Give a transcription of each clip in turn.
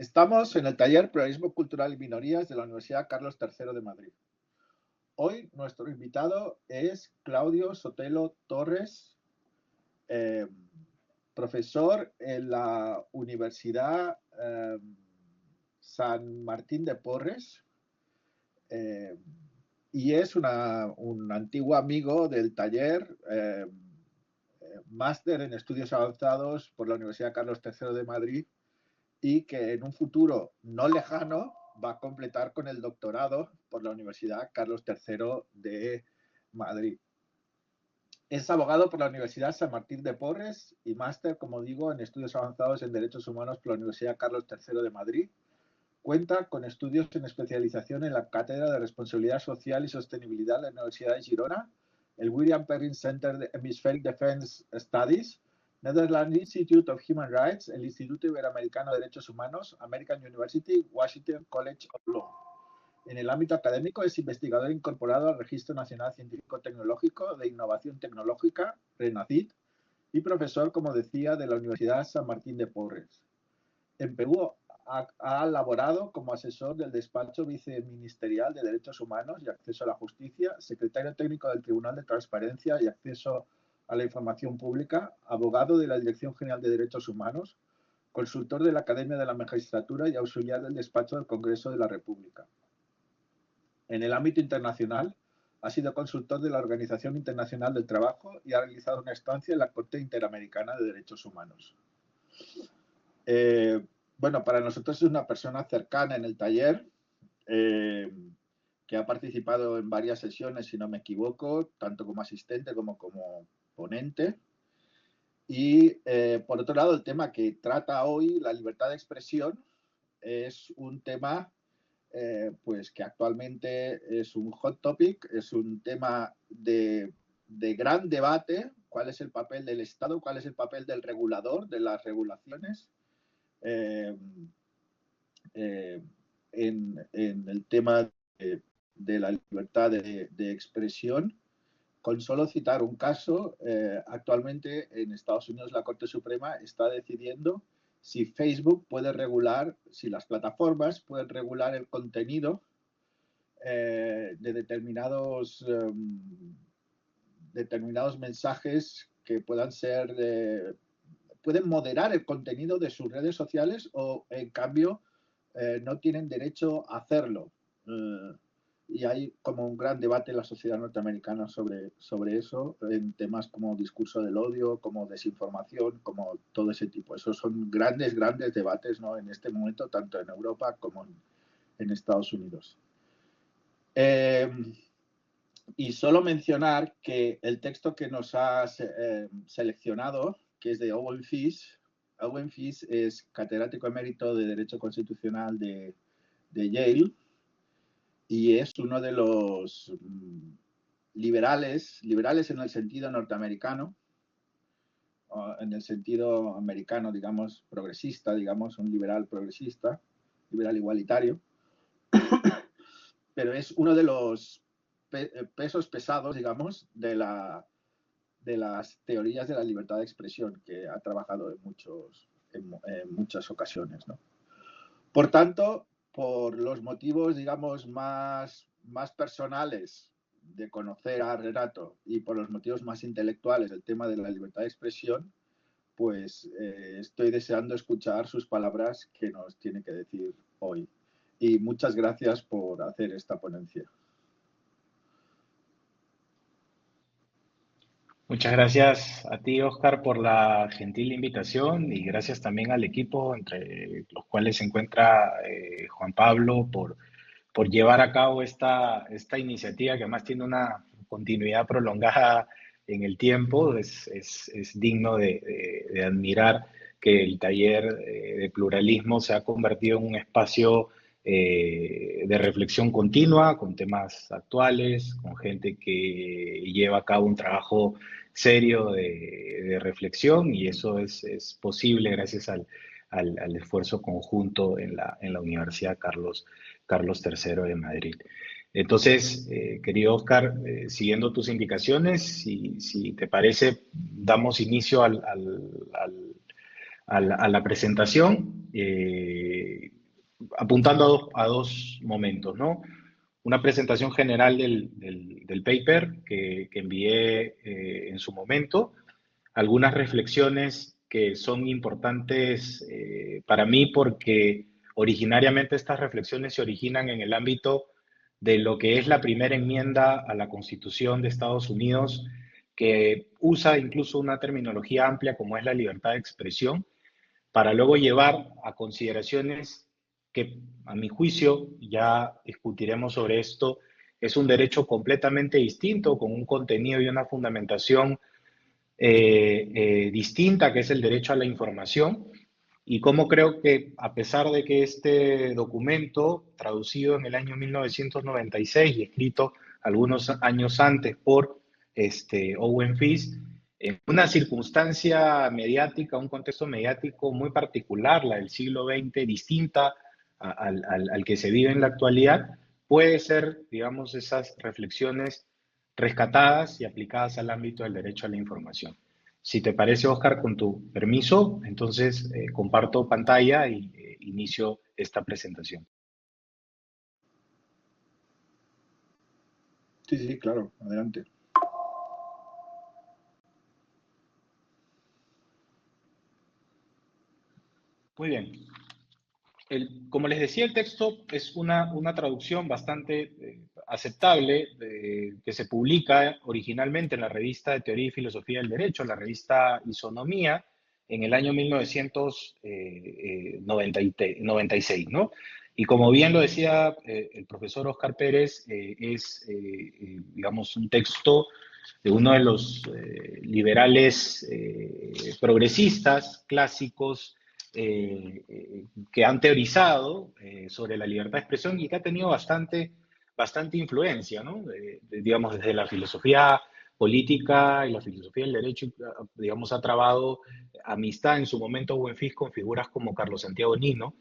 Estamos en el taller Pluralismo Cultural y Minorías de la Universidad Carlos III de Madrid. Hoy nuestro invitado es Claudio Sotelo Torres, profesor en la Universidad San Martín de Porres, y es un antiguo amigo del taller máster en estudios avanzados por la Universidad Carlos III de Madrid, y que en un futuro no lejano va a completar con el doctorado por la Universidad Carlos III de Madrid. Es abogado por la Universidad San Martín de Porres y máster, como digo, en estudios avanzados en derechos humanos por la Universidad Carlos III de Madrid. Cuenta con estudios en especialización en la Cátedra de Responsabilidad Social y Sostenibilidad de la Universidad de Girona, el William Perrin Center de Hemispheric Defense Studies, Netherlands Institute of Human Rights, el Instituto Iberoamericano de Derechos Humanos, American University, Washington College of Law. En el ámbito académico es investigador incorporado al Registro Nacional Científico Tecnológico de Innovación Tecnológica, RENACIT, y profesor, como decía, de la Universidad San Martín de Porres. En Perú ha laborado como asesor del Despacho Viceministerial de Derechos Humanos y Acceso a la Justicia, secretario técnico del Tribunal de Transparencia y Acceso a la Información Pública, abogado de la Dirección General de Derechos Humanos, consultor de la Academia de la Magistratura y auxiliar del Despacho del Congreso de la República. En el ámbito internacional, ha sido consultor de la Organización Internacional del Trabajo y ha realizado una estancia en la Corte Interamericana de Derechos Humanos. Bueno, para nosotros es una persona cercana en el taller, que ha participado en varias sesiones, si no me equivoco, tanto como asistente como ponente. Y por otro lado, el tema que trata hoy, la libertad de expresión, es un tema pues que actualmente es un hot topic, es un tema de gran debate. ¿Cuál es el papel del Estado? ¿Cuál es el papel del regulador, de las regulaciones? En el tema de la libertad de expresión. Con solo citar un caso, actualmente en Estados Unidos la Corte Suprema está decidiendo si Facebook puede regular, si las plataformas pueden regular el contenido de determinados mensajes que puedan ser, pueden moderar el contenido de sus redes sociales o, en cambio, no tienen derecho a hacerlo. Y hay como un gran debate en la sociedad norteamericana sobre eso, en temas como discurso del odio, como desinformación, como todo ese tipo. Esos son grandes debates, ¿no?, en este momento, tanto en Europa como en Estados Unidos. Y solo mencionar que el texto que nos ha seleccionado, que es de Owen Fish. Owen Fish es catedrático emérito de Derecho Constitucional de Yale y es uno de los liberales en el sentido norteamericano, en el sentido americano, digamos, progresista, digamos, un liberal progresista, liberal igualitario, pero es uno de los pesos pesados, digamos, de las teorías de la libertad de expresión, que ha trabajado en muchas ocasiones, ¿no? Por tanto, por los motivos, digamos, más personales de conocer a Renato y por los motivos más intelectuales del tema de la libertad de expresión, pues estoy deseando escuchar sus palabras que nos tiene que decir hoy. Y muchas gracias por hacer esta ponencia. Muchas gracias a ti, Oscar, por la gentil invitación y gracias también al equipo, entre los cuales se encuentra Juan Pablo, por llevar a cabo esta iniciativa que además tiene una continuidad prolongada en el tiempo. Es digno de admirar que el taller de pluralismo se ha convertido en un espacio de reflexión continua, con temas actuales, con gente que lleva a cabo un trabajo serio de reflexión, y eso es posible gracias al esfuerzo conjunto en la Universidad Carlos III de Madrid. Entonces, querido Oscar, siguiendo tus indicaciones, si te parece, damos inicio a la presentación. apuntando a dos momentos, ¿no? Una presentación general del paper que envié en su momento, algunas reflexiones que son importantes para mí porque originariamente estas reflexiones se originan en el ámbito de lo que es la primera enmienda a la Constitución de Estados Unidos, que usa incluso una terminología amplia como es la libertad de expresión, para luego llevar a consideraciones que, a mi juicio, ya discutiremos sobre esto, es un derecho completamente distinto, con un contenido y una fundamentación distinta, que es el derecho a la información, y cómo creo que, a pesar de que este documento, traducido en el año 1996 y escrito algunos años antes por Owen Fisk, en una circunstancia mediática, un contexto mediático muy particular, la del siglo XX, distinta al que se vive en la actualidad, puede ser, digamos, esas reflexiones rescatadas y aplicadas al ámbito del derecho a la información. Si te parece, Oscar, con tu permiso, entonces comparto pantalla y inicio esta presentación. Sí, sí, claro, adelante. Muy bien. Como les decía, el texto es una traducción bastante aceptable que se publica originalmente en la revista de Teoría y Filosofía del Derecho, la revista Isonomía, en el año 1996, ¿no? Y como bien lo decía el profesor Oscar Pérez, digamos, un texto de uno de los liberales progresistas clásicos que han teorizado sobre la libertad de expresión y que ha tenido bastante influencia, ¿no? Digamos, desde la filosofía política y la filosofía del derecho, digamos, ha trabado amistad en su momento Owen Fisk con figuras como Carlos Santiago Nino,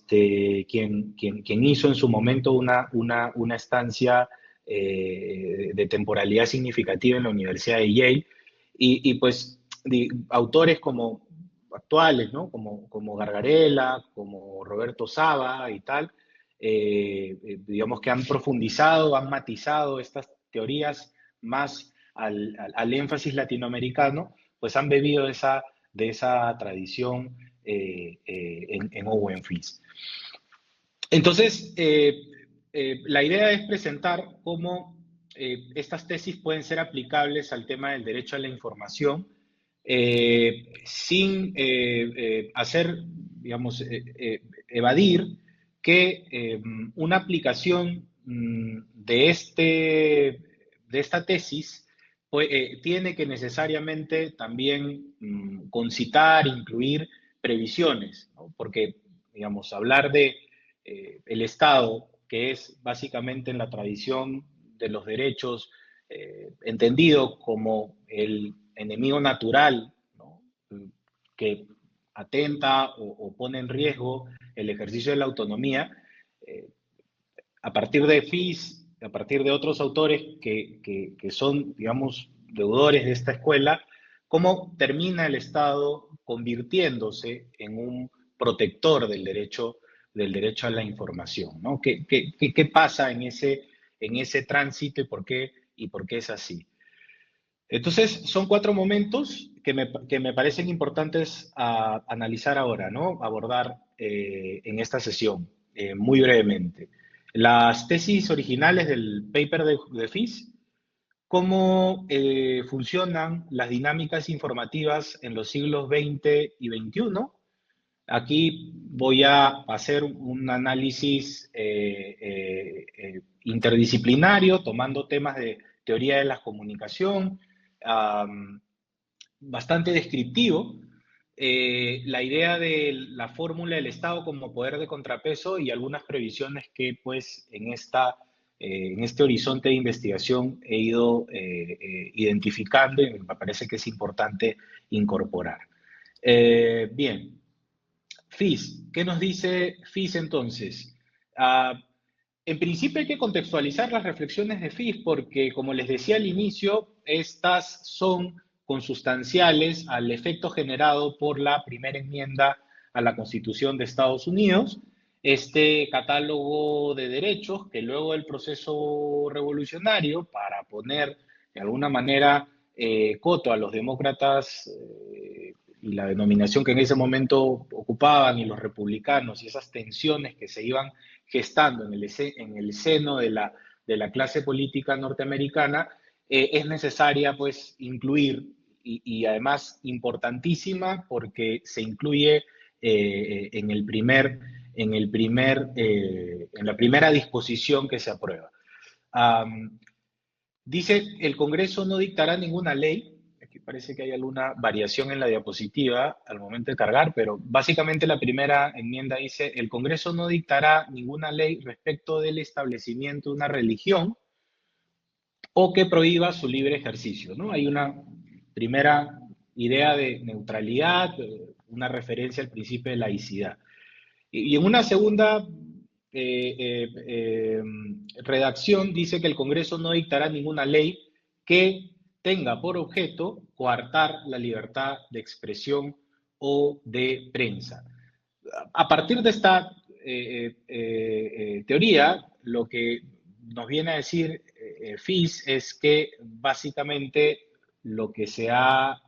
quien hizo en su momento una estancia de temporalidad significativa en la Universidad de Yale, y pues autores como actuales, ¿no? Como Gargarella, como Roberto Saba y tal, digamos que han profundizado, han matizado estas teorías más al énfasis latinoamericano, pues han bebido de esa tradición en Owen Fisk. Entonces, la idea es presentar cómo estas tesis pueden ser aplicables al tema del derecho a la información sin hacer, digamos, evadir que una aplicación de esta tesis pues, tiene que necesariamente también concitar, incluir previsiones, ¿no? Porque, digamos, hablar de el Estado, que es básicamente en la tradición de los derechos, entendido como el enemigo natural, ¿no? Que atenta o pone en riesgo el ejercicio de la autonomía, eh, a partir de Fisk, a partir de otros autores que son, digamos, deudores de esta escuela, cómo termina el Estado convirtiéndose en un protector del derecho a la información, ¿no? ¿Qué pasa en ese tránsito y por qué es así? Entonces, son cuatro momentos que me parecen importantes a analizar ahora, ¿no? Abordar en esta sesión, muy brevemente. Las tesis originales del paper de Fisk, cómo funcionan las dinámicas informativas en los siglos XX y XXI. Aquí voy a hacer un análisis interdisciplinario, tomando temas de teoría de la comunicación, bastante descriptivo, la idea de la fórmula del Estado como poder de contrapeso y algunas previsiones que pues en este horizonte de investigación he ido identificando y me parece que es importante incorporar. Bien, Fisk, ¿qué nos dice Fisk entonces? En principio hay que contextualizar las reflexiones de Fisk porque, como les decía al inicio, estas son consustanciales al efecto generado por la primera enmienda a la Constitución de Estados Unidos, este catálogo de derechos que luego del proceso revolucionario, para poner de alguna manera coto a los demócratas y la denominación que en ese momento ocupaban y los republicanos y esas tensiones que se iban gestando en el seno de la clase política norteamericana, es necesaria pues incluir y además importantísima porque se incluye en la primera disposición que se aprueba. Dice, el Congreso no dictará ninguna ley. Aquí parece que hay alguna variación en la diapositiva al momento de cargar, pero básicamente la primera enmienda dice, el Congreso no dictará ninguna ley respecto del establecimiento de una religión o que prohíba su libre ejercicio, ¿no? Hay una primera idea de neutralidad, una referencia al principio de laicidad. Y en una segunda redacción dice que el Congreso no dictará ninguna ley que tenga por objeto coartar la libertad de expresión o de prensa. A partir de esta teoría, lo que nos viene a decir Fis es que básicamente lo que se ha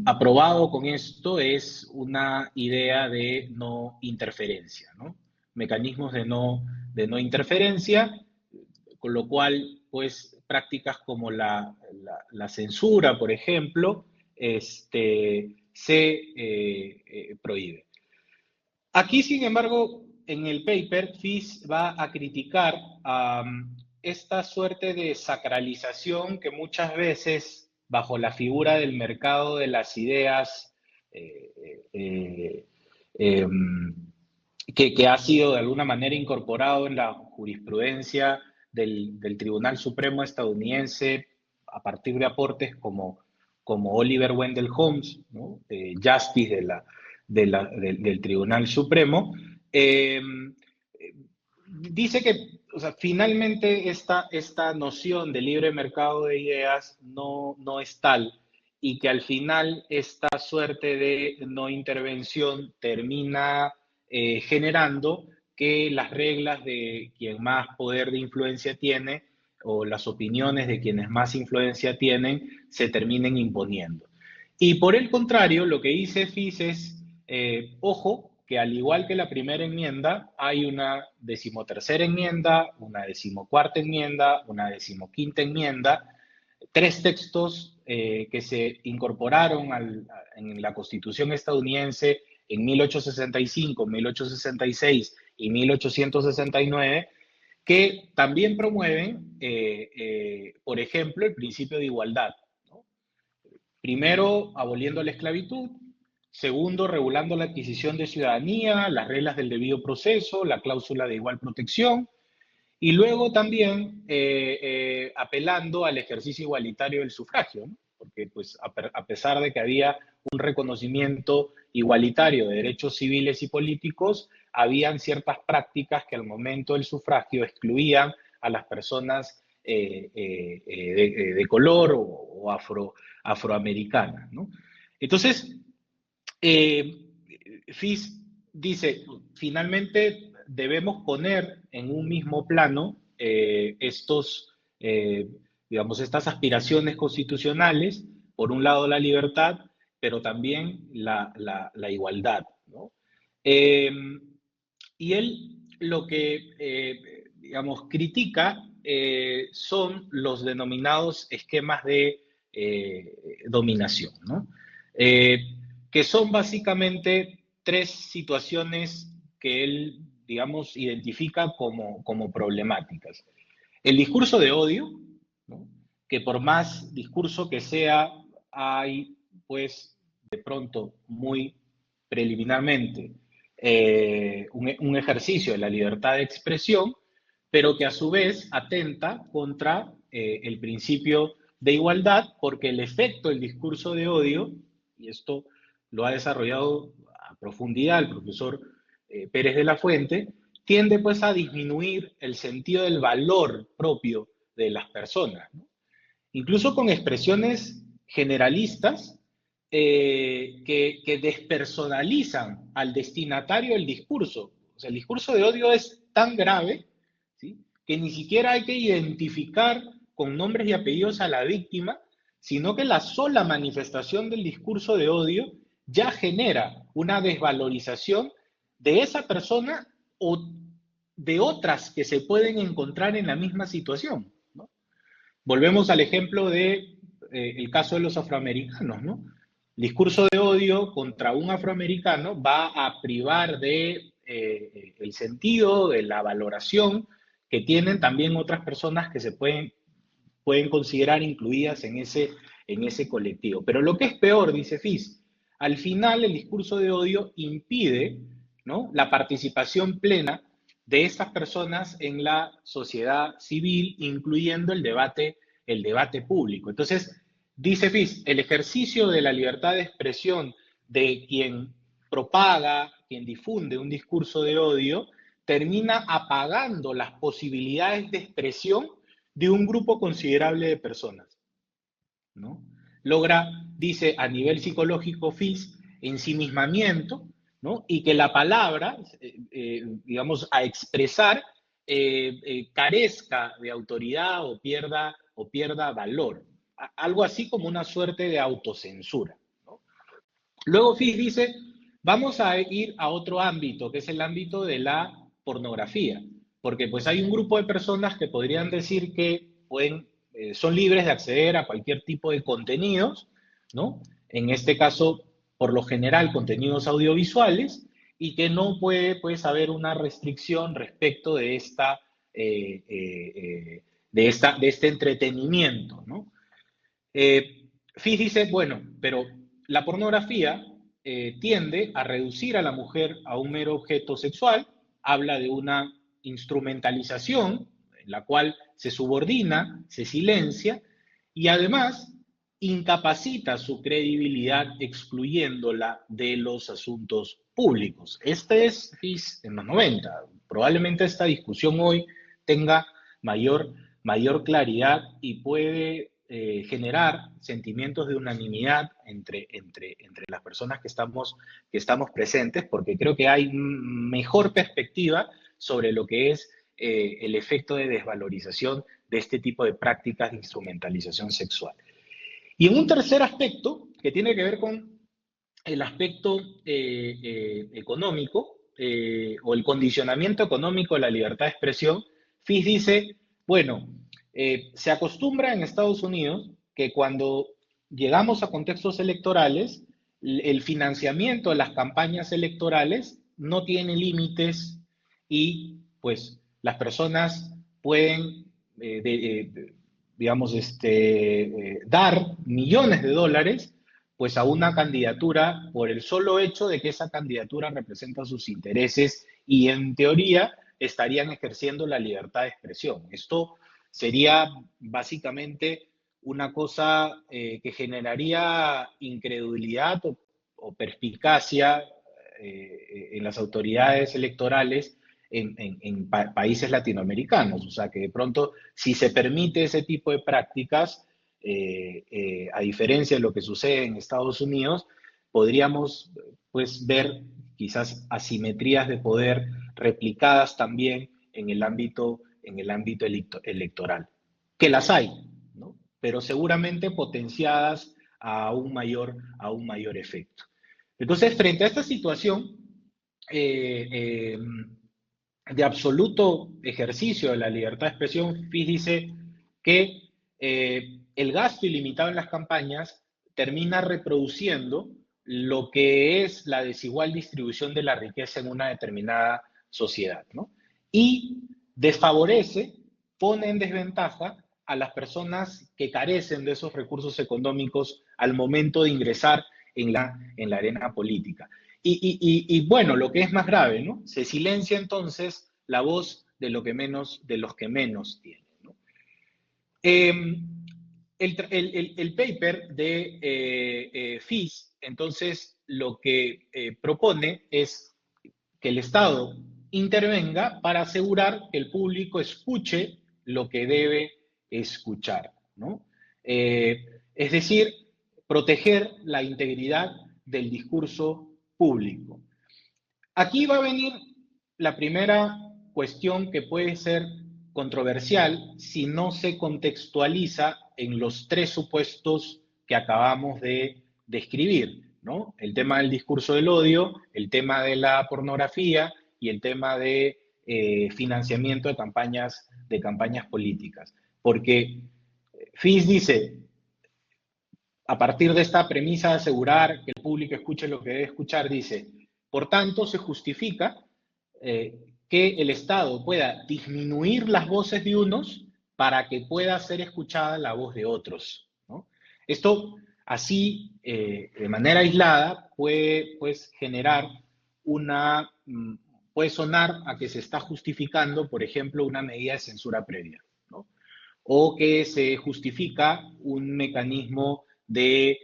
aprobado con esto es una idea de no interferencia, ¿no? Mecanismos de no interferencia, con lo cual, pues, prácticas como la censura, por ejemplo, se prohíbe. Aquí, sin embargo, en el paper, Fis va a criticar esta suerte de sacralización que muchas veces, bajo la figura del mercado de las ideas, que ha sido de alguna manera incorporado en la jurisprudencia del Tribunal Supremo estadounidense a partir de aportes como Oliver Wendell Holmes, ¿no? Justice del Tribunal Supremo, dice que, o sea, finalmente esta noción de libre mercado de ideas no es tal y que al final esta suerte de no intervención termina generando que las reglas de quien más poder de influencia tiene o las opiniones de quienes más influencia tienen se terminen imponiendo. Y por el contrario, lo que dice Fis es, ojo, que al igual que la primera enmienda, hay una decimotercera enmienda, una decimocuarta enmienda, una decimoquinta enmienda, tres textos que se incorporaron en la Constitución estadounidense en 1865, 1866 y 1869, que también promueven, por ejemplo, el principio de igualdad, ¿no? Primero, aboliendo la esclavitud. Segundo, regulando la adquisición de ciudadanía, las reglas del debido proceso, la cláusula de igual protección. Y luego también apelando al ejercicio igualitario del sufragio, ¿no? Porque pues, a pesar de que había un reconocimiento igualitario de derechos civiles y políticos, habían ciertas prácticas que al momento del sufragio excluían a las personas de color o afroamericanas, ¿no? Entonces, Fis dice, finalmente debemos poner en un mismo plano digamos, estas aspiraciones constitucionales, por un lado la libertad, pero también la igualdad, ¿no? Eh, y él lo que, digamos, critica son los denominados esquemas de dominación, ¿no? Que son básicamente tres situaciones que él, digamos, identifica como problemáticas. El discurso de odio, ¿no? Que por más discurso que sea, hay, pues, de pronto, muy preliminarmente, un ejercicio de la libertad de expresión, pero que a su vez atenta contra el principio de igualdad, porque el efecto del discurso de odio, y esto lo ha desarrollado a profundidad el profesor Pérez de la Fuente, tiende pues a disminuir el sentido del valor propio de las personas, ¿no? Incluso con expresiones generalistas que despersonalizan al destinatario del discurso. O sea, el discurso de odio es tan grave, ¿sí?, que ni siquiera hay que identificar con nombres y apellidos a la víctima, sino que la sola manifestación del discurso de odio ya genera una desvalorización de esa persona o de otras que se pueden encontrar en la misma situación, ¿no? Volvemos al ejemplo de el caso de los afroamericanos, ¿no? El discurso de odio contra un afroamericano va a privar de el sentido, de la valoración que tienen también otras personas que se pueden considerar incluidas en ese colectivo. Pero lo que es peor, dice Fis, al final el discurso de odio impide, ¿no?, la participación plena de estas personas en la sociedad civil, incluyendo el debate público. Entonces, dice Fis, el ejercicio de la libertad de expresión de quien propaga, quien difunde un discurso de odio, termina apagando las posibilidades de expresión de un grupo considerable de personas, ¿no? Logra, dice, a nivel psicológico, Fis, ensimismamiento, ¿no? Y que la palabra, digamos, a expresar, carezca de autoridad o pierda valor. Algo así como una suerte de autocensura, ¿no? Luego Fis dice, vamos a ir a otro ámbito, que es el ámbito de la pornografía, porque pues hay un grupo de personas que podrían decir que son libres de acceder a cualquier tipo de contenidos, ¿no? En este caso, por lo general, contenidos audiovisuales, y que no puede pues haber una restricción respecto de este entretenimiento, ¿no? Fis dice, bueno, pero la pornografía tiende a reducir a la mujer a un mero objeto sexual, habla de una instrumentalización en la cual se subordina, se silencia y además incapacita su credibilidad excluyéndola de los asuntos públicos. Este es Fis en los 90. Probablemente esta discusión hoy tenga mayor claridad y puede generar sentimientos de unanimidad entre las personas que estamos presentes, porque creo que hay mejor perspectiva sobre lo que es el efecto de desvalorización de este tipo de prácticas de instrumentalización sexual. Y en un tercer aspecto, que tiene que ver con el aspecto económico o el condicionamiento económico de la libertad de expresión, Fis dice, bueno, se acostumbra en Estados Unidos que cuando llegamos a contextos electorales, el financiamiento de las campañas electorales no tiene límites y pues las personas pueden, digamos, dar millones de dólares pues a una candidatura por el solo hecho de que esa candidatura representa sus intereses y en teoría estarían ejerciendo la libertad de expresión. Esto sería básicamente una cosa que generaría incredulidad o perspicacia en las autoridades electorales en países latinoamericanos. O sea, que de pronto, si se permite ese tipo de prácticas, a diferencia de lo que sucede en Estados Unidos, podríamos pues ver quizás asimetrías de poder replicadas también en el ámbito electoral, que las hay, ¿no? Pero seguramente potenciadas a un mayor efecto. Entonces, frente a esta situación de absoluto ejercicio de la libertad de expresión, Fis dice que el gasto ilimitado en las campañas termina reproduciendo lo que es la desigual distribución de la riqueza en una determinada sociedad, ¿no? Y desfavorece, pone en desventaja a las personas que carecen de esos recursos económicos al momento de ingresar en la arena política. Y bueno, lo que es más grave, ¿no? Se silencia entonces la voz de los que menos tienen, ¿no? El paper de Fis, entonces, lo que propone es que el Estado intervenga para asegurar que el público escuche lo que debe escuchar, ¿no? Es decir, proteger la integridad del discurso público. Aquí va a venir la primera cuestión que puede ser controversial si no se contextualiza en los tres supuestos que acabamos de describir, ¿no? El tema del discurso del odio, el tema de la pornografía y el tema de financiamiento de campañas políticas. Porque Fis dice, a partir de esta premisa de asegurar que el público escuche lo que debe escuchar, dice, por tanto, se justifica que el Estado pueda disminuir las voces de unos para que pueda ser escuchada la voz de otros, ¿no? Esto, así, de manera aislada, puede pues, generar puede sonar a que se está justificando, por ejemplo, una medida de censura previa, ¿no? O que se justifica un mecanismo de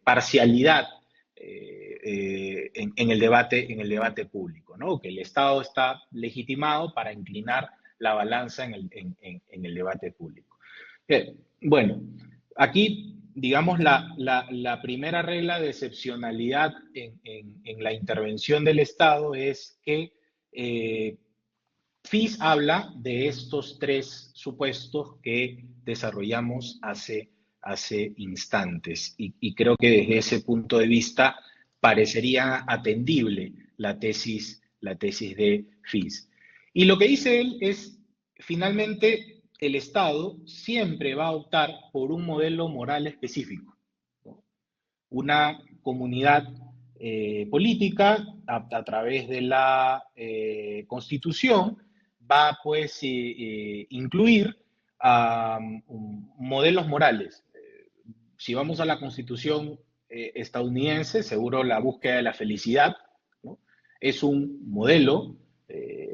parcialidad en el debate público, ¿no? Que el Estado está legitimado para inclinar la balanza en el debate público. Bueno, aquí, digamos, la primera regla de excepcionalidad en la intervención del Estado es que Fis habla de estos tres supuestos que desarrollamos hace instantes y creo que desde ese punto de vista parecería atendible la tesis de Fis. Y lo que dice él es, finalmente, el Estado siempre va a optar por un modelo moral específico, ¿no? Una comunidad política a través de la Constitución va pues incluir modelos morales. Si vamos a la Constitución estadounidense, seguro la búsqueda de la felicidad, ¿no? Es un modelo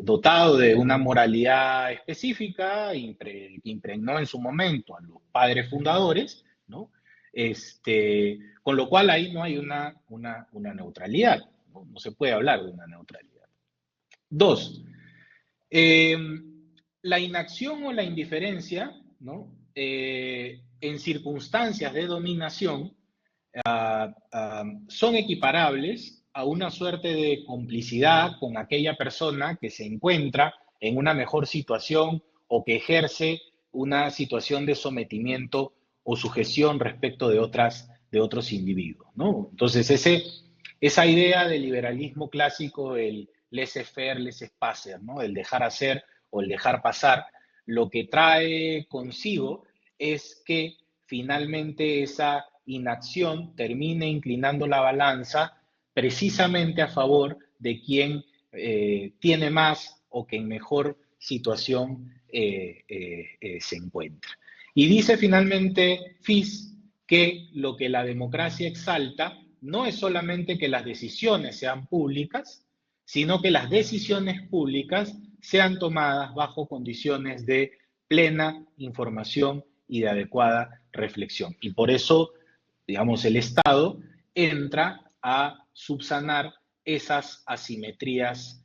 dotado de una moralidad específica que impregnó en su momento a los padres fundadores, ¿no? Con lo cual ahí no hay una neutralidad, ¿no? No se puede hablar de una neutralidad. Dos, la inacción o la indiferencia, ¿no? En circunstancias de dominación son equiparables a una suerte de complicidad con aquella persona que se encuentra en una mejor situación o que ejerce una situación de sometimiento o sujeción respecto de otros individuos, ¿no? Entonces, esa idea del liberalismo clásico, el laissez-faire, laissez-passer, ¿no? El dejar hacer o el dejar pasar, lo que trae consigo es que finalmente esa inacción termine inclinando la balanza precisamente a favor de quien tiene más o que en mejor situación se encuentra. Y dice finalmente Fis que lo que la democracia exalta no es solamente que las decisiones sean públicas, sino que las decisiones públicas sean tomadas bajo condiciones de plena información y de adecuada reflexión. Y por eso, digamos, el Estado entra a subsanar esas asimetrías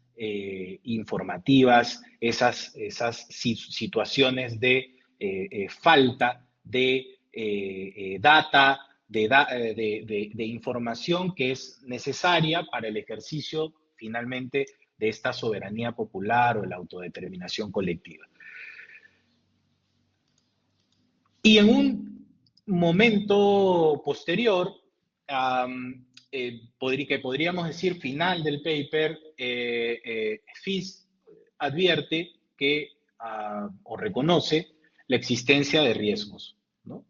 informativas, esas situaciones de falta de data, de información que es necesaria para el ejercicio finalmente de esta soberanía popular o la autodeterminación colectiva. Y en un momento posterior, que podríamos decir final del paper, Fis advierte que, o reconoce la existencia de riesgos, ¿no?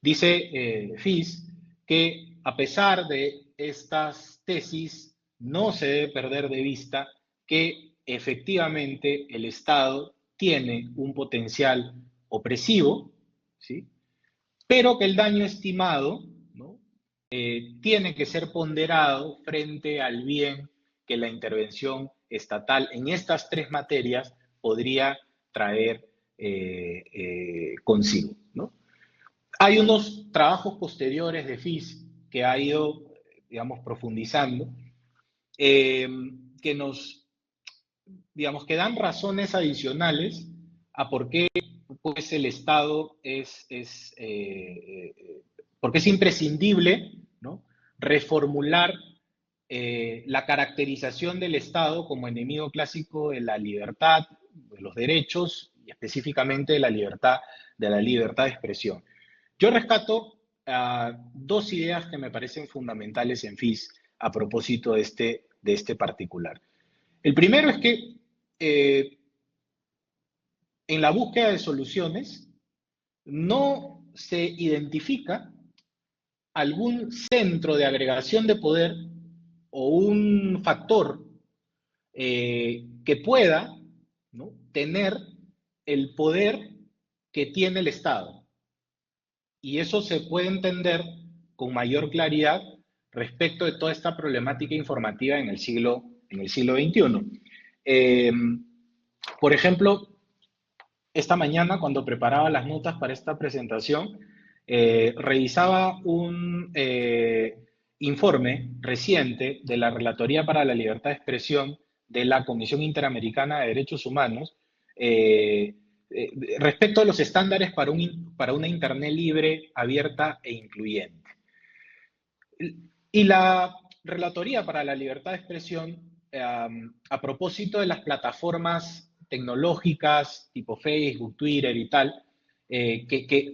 Dice Fis que a pesar de estas tesis, no se debe perder de vista que efectivamente el Estado tiene un potencial opresivo, ¿sí? Pero que el daño estimado, ¿no? Tiene que ser ponderado frente al bien que la intervención estatal en estas tres materias podría traer consigo, ¿no? Hay unos trabajos posteriores de Fis que ha ido, digamos, profundizando, que nos, digamos, que dan razones adicionales a por qué pues, el Estado porque es imprescindible, ¿no?, reformular la caracterización del Estado como enemigo clásico de la libertad, de los derechos y específicamente de la libertad de expresión. Yo rescato dos ideas que me parecen fundamentales en FIS a propósito de este particular. El primero es que en la búsqueda de soluciones no se identifica algún centro de agregación de poder o un factor que pueda, ¿no?, tener el poder que tiene el Estado. Y eso se puede entender con mayor claridad respecto de toda esta problemática informativa en el siglo XXI. Por ejemplo, esta mañana, cuando preparaba las notas para esta presentación, revisaba un informe reciente de la Relatoría para la Libertad de Expresión de la Comisión Interamericana de Derechos Humanos eh, respecto a los estándares para una Internet libre, abierta e incluyente. Y la Relatoría para la Libertad de Expresión, a propósito de las plataformas tecnológicas tipo Facebook, Twitter y tal,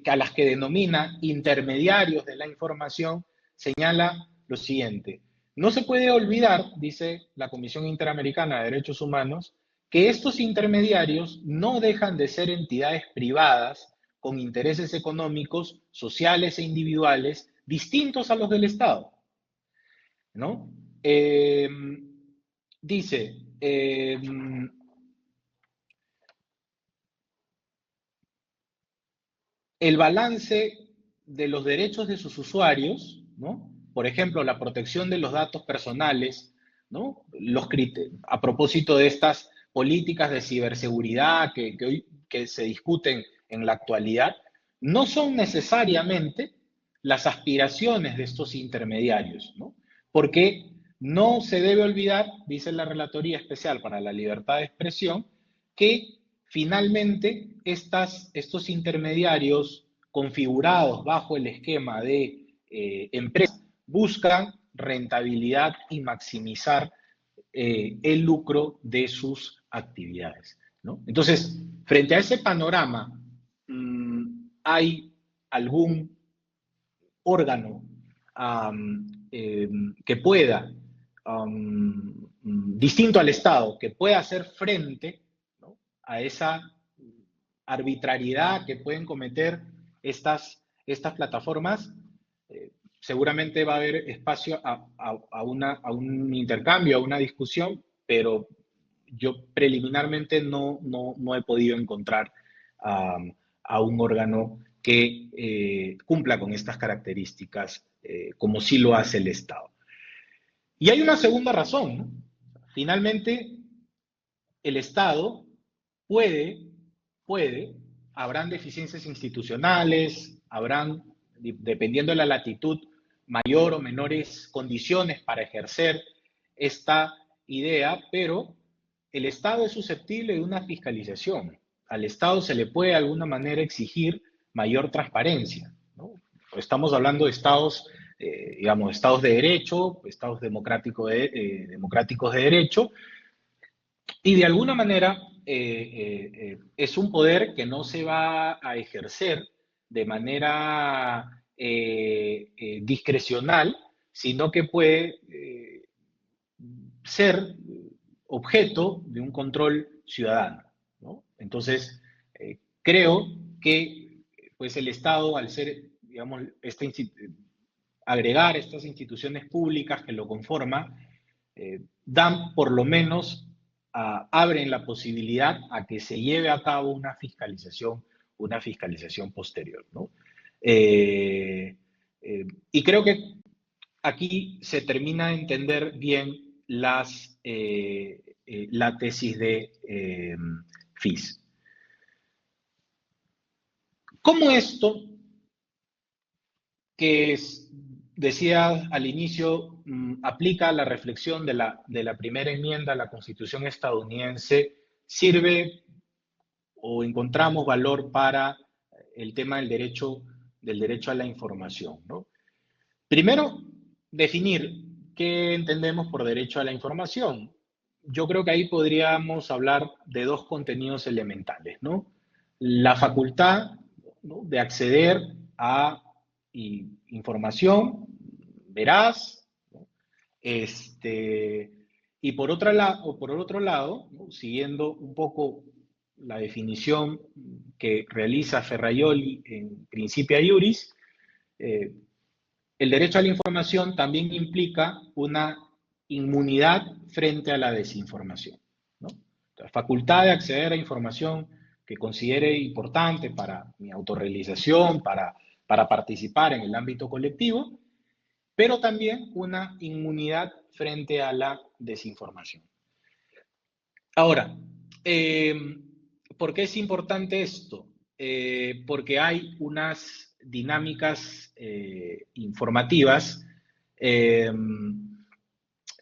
a las que denomina intermediarios de la información, señala lo siguiente: no se puede olvidar, dice la Comisión Interamericana de Derechos Humanos, que estos intermediarios no dejan de ser entidades privadas con intereses económicos, sociales e individuales distintos a los del Estado, ¿no? Dice, el balance de los derechos de sus usuarios, ¿no?, por ejemplo, la protección de los datos personales, ¿no?, a propósito de estas políticas de ciberseguridad que se discuten en la actualidad, no son necesariamente las aspiraciones de estos intermediarios, ¿no? Porque no se debe olvidar, dice la Relatoría Especial para la Libertad de Expresión, que finalmente estos intermediarios configurados bajo el esquema de empresas buscan rentabilidad y maximizar el lucro de sus actividades, ¿no? Entonces, frente a ese panorama, ¿hay algún órgano que pueda, distinto al Estado, que pueda hacer frente, ¿no?, a esa arbitrariedad que pueden cometer estas plataformas? Seguramente va a haber espacio a un intercambio, a una discusión, pero yo preliminarmente no he podido encontrar a un órgano que cumpla con estas características como sí lo hace el Estado. Y hay una segunda razón, ¿no? Finalmente, el Estado puede, habrán deficiencias institucionales, habrán, dependiendo de la latitud, mayor o menores condiciones para ejercer esta idea, pero el Estado es susceptible de una fiscalización. Al Estado se le puede de alguna manera exigir mayor transparencia, ¿no? Estamos hablando de estados, digamos, estados de derecho, estados democráticos de derecho, y de alguna manera es un poder que no se va a ejercer de manera discrecional, sino que puede ser objeto de un control ciudadano, ¿no? Entonces, creo que pues el Estado, al ser, digamos, agregar estas instituciones públicas que lo conforman, dan por lo menos, abren la posibilidad a que se lleve a cabo una fiscalización posterior, ¿no? Y creo que aquí se termina de entender bien la tesis de FIS. ¿Cómo esto, que decía al inicio, aplica la reflexión de la primera enmienda a la Constitución estadounidense, sirve o encontramos valor para el tema del derecho del derecho a la información, ¿no? Primero, definir qué entendemos por derecho a la información. Yo creo que ahí podríamos hablar de dos contenidos elementales, ¿no? La facultad, ¿no?, de acceder a información veraz, ¿no? Este, y por otro lado, ¿no?, siguiendo un poco la definición que realiza Ferraioli en Principia Iuris, eh, el derecho a la información también implica una inmunidad frente a la desinformación, ¿no? La facultad de acceder a información que considere importante para mi autorrealización, para participar en el ámbito colectivo, pero también una inmunidad frente a la desinformación. Ahora, eh, ¿por qué es importante esto? Porque hay unas dinámicas informativas eh,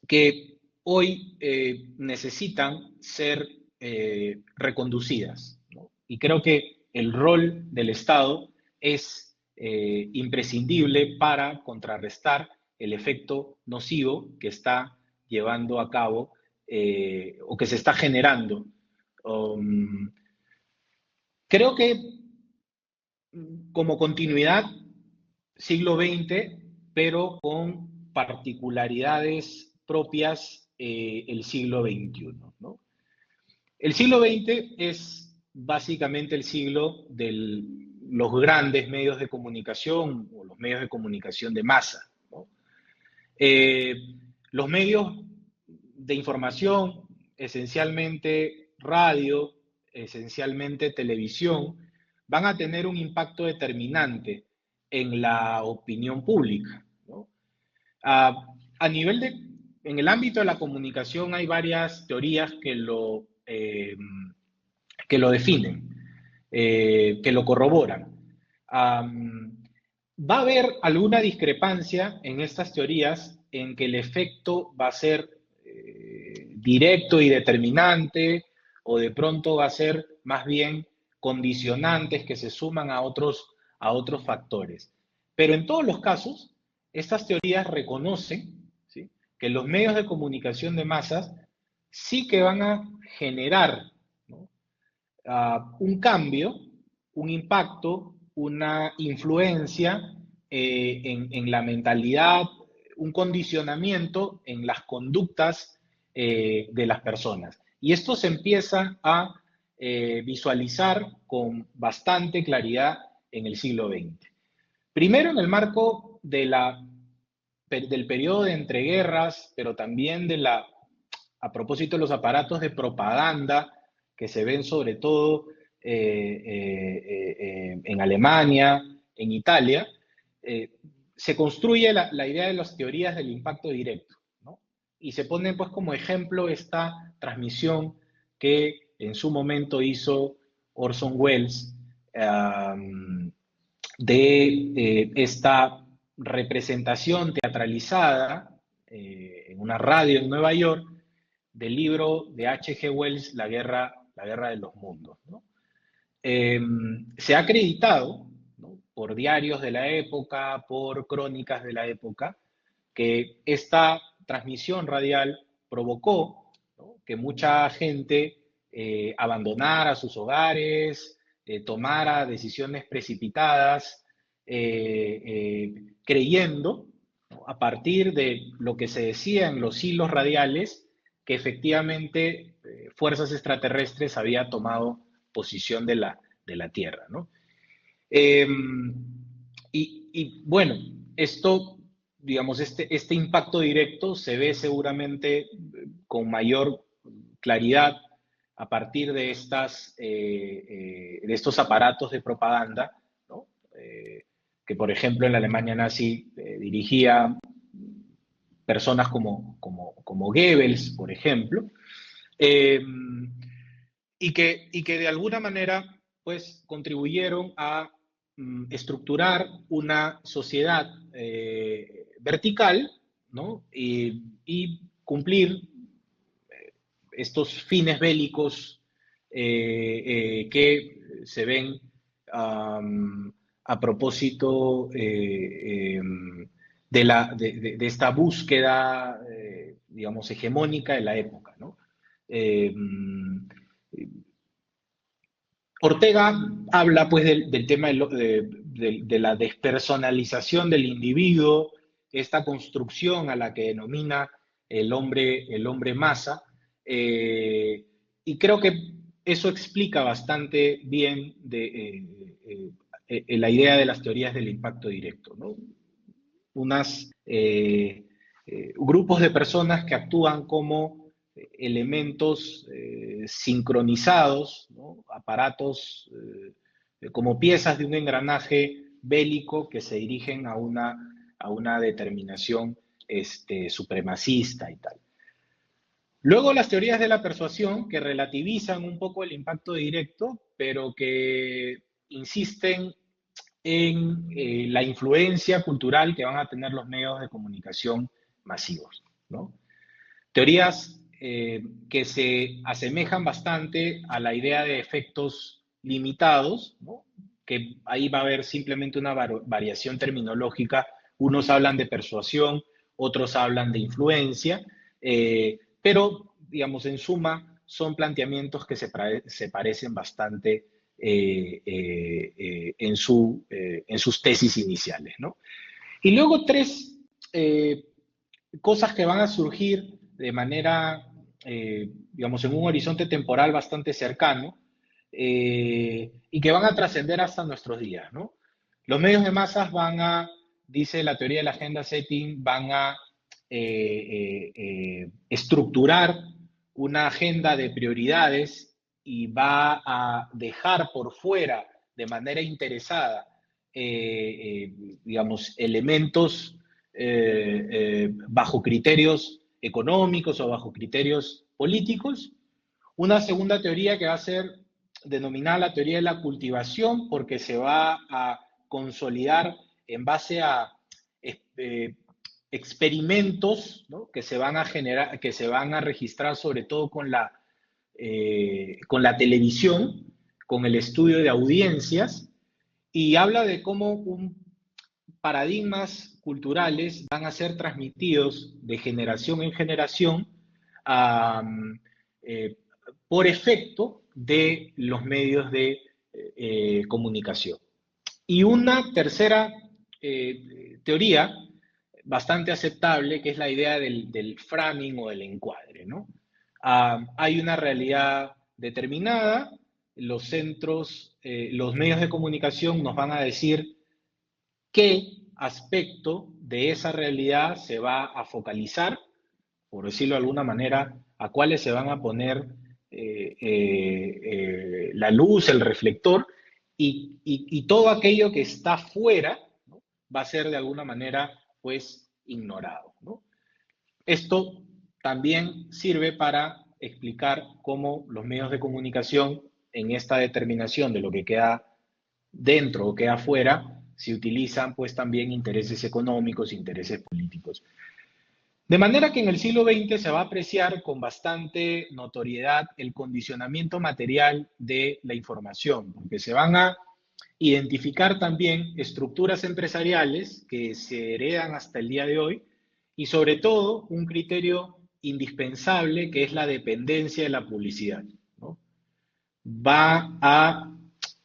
que hoy necesitan ser reconducidas, ¿no? Y creo que el rol del Estado es imprescindible para contrarrestar el efecto nocivo que está llevando a cabo o que se está generando. Um, Creo que como continuidad, siglo XX, pero con particularidades propias el siglo XXI, ¿no? El siglo XX es básicamente el siglo de los grandes medios de comunicación o los medios de comunicación de masa, ¿no? Eh, los medios de información, esencialmente radio, esencialmente televisión, van a tener un impacto determinante en la opinión pública, ¿no? A nivel en el ámbito de la comunicación hay varias teorías que lo definen, que lo corroboran. Va a haber alguna discrepancia en estas teorías en que el efecto va a ser directo y determinante, o de pronto va a ser más bien condicionantes que se suman a otros factores. Pero en todos los casos, estas teorías reconocen, ¿sí?, que los medios de comunicación de masas sí que van a generar, ¿no?, un cambio, un impacto, una influencia en la mentalidad, un condicionamiento en las conductas de las personas. Y esto se empieza a visualizar con bastante claridad en el siglo XX. Primero, en el marco del periodo de entreguerras, pero también a propósito de los aparatos de propaganda que se ven sobre todo en Alemania, en Italia, se construye la idea de las teorías del impacto directo, ¿no? Y se pone pues como ejemplo esta transmisión que en su momento hizo Orson Welles de esta representación teatralizada en una radio en Nueva York del libro de H.G. Wells, La Guerra de los Mundos, ¿no? Se ha acreditado, ¿no?, por diarios de la época, por crónicas de la época, que esta transmisión radial provocó, ¿no?, que mucha gente abandonara sus hogares, tomara decisiones precipitadas, creyendo, ¿no?, a partir de lo que se decía en los hilos radiales, que efectivamente fuerzas extraterrestres habían tomado posición de la Tierra, ¿no? Eh, bueno, esto, digamos, este impacto directo se ve seguramente con mayor claridad a partir de de estos aparatos de propaganda, ¿no?, que, por ejemplo, en la Alemania nazi dirigía personas como Goebbels, por ejemplo, eh, y que de alguna manera pues contribuyeron a estructurar una sociedad vertical, ¿no?, y cumplir estos fines bélicos que se ven a propósito de esta búsqueda, digamos, hegemónica de la época, ¿no? Ortega habla pues del tema de la despersonalización del individuo, esta construcción a la que denomina el hombre masa, y creo que eso explica bastante bien la idea de las teorías del impacto directo, ¿no? Grupos de personas que actúan como elementos sincronizados, ¿no? Aparatos como piezas de un engranaje bélico que se dirigen a una determinación supremacista y tal. Luego las teorías de la persuasión, que relativizan un poco el impacto directo, pero que insisten en la influencia cultural que van a tener los medios de comunicación masivos, ¿no? Teorías que se asemejan bastante a la idea de efectos limitados, ¿no? Que ahí va a haber simplemente una variación terminológica. Unos hablan de persuasión, otros hablan de influencia, pero, digamos, en suma, son planteamientos que se parecen bastante en sus tesis iniciales, ¿no? Y luego tres cosas que van a surgir de manera, digamos, en un horizonte temporal bastante cercano y que van a trascender hasta nuestros días, ¿no? Los medios de masas dice la teoría de la agenda setting, van a estructurar una agenda de prioridades y va a dejar por fuera de manera interesada, digamos, elementos bajo criterios económicos o bajo criterios políticos. Una segunda teoría que va a ser denominada la teoría de la cultivación, porque se va a consolidar en base a experimentos, ¿no? Que se van a generar, que se van a registrar sobre todo con la televisión, con el estudio de audiencias, y habla de cómo paradigmas culturales van a ser transmitidos de generación en generación por efecto de los medios de comunicación. Y una tercera teoría bastante aceptable, que es la idea del framing o del encuadre, ¿no? Hay una realidad determinada, los centros, los medios de comunicación nos van a decir qué aspecto de esa realidad se va a focalizar, por decirlo de alguna manera, a cuáles se van a poner la luz, el reflector, y todo aquello que está fuera, ¿no? Va a ser de alguna manera pues ignorado, ¿no? Esto también sirve para explicar cómo los medios de comunicación en esta determinación de lo que queda dentro o queda afuera se utilizan pues también intereses económicos, intereses políticos. De manera que en el siglo XX se va a apreciar con bastante notoriedad el condicionamiento material de la información, porque se van a identificar también estructuras empresariales que se heredan hasta el día de hoy y sobre todo un criterio indispensable que es la dependencia de la publicidad, ¿no?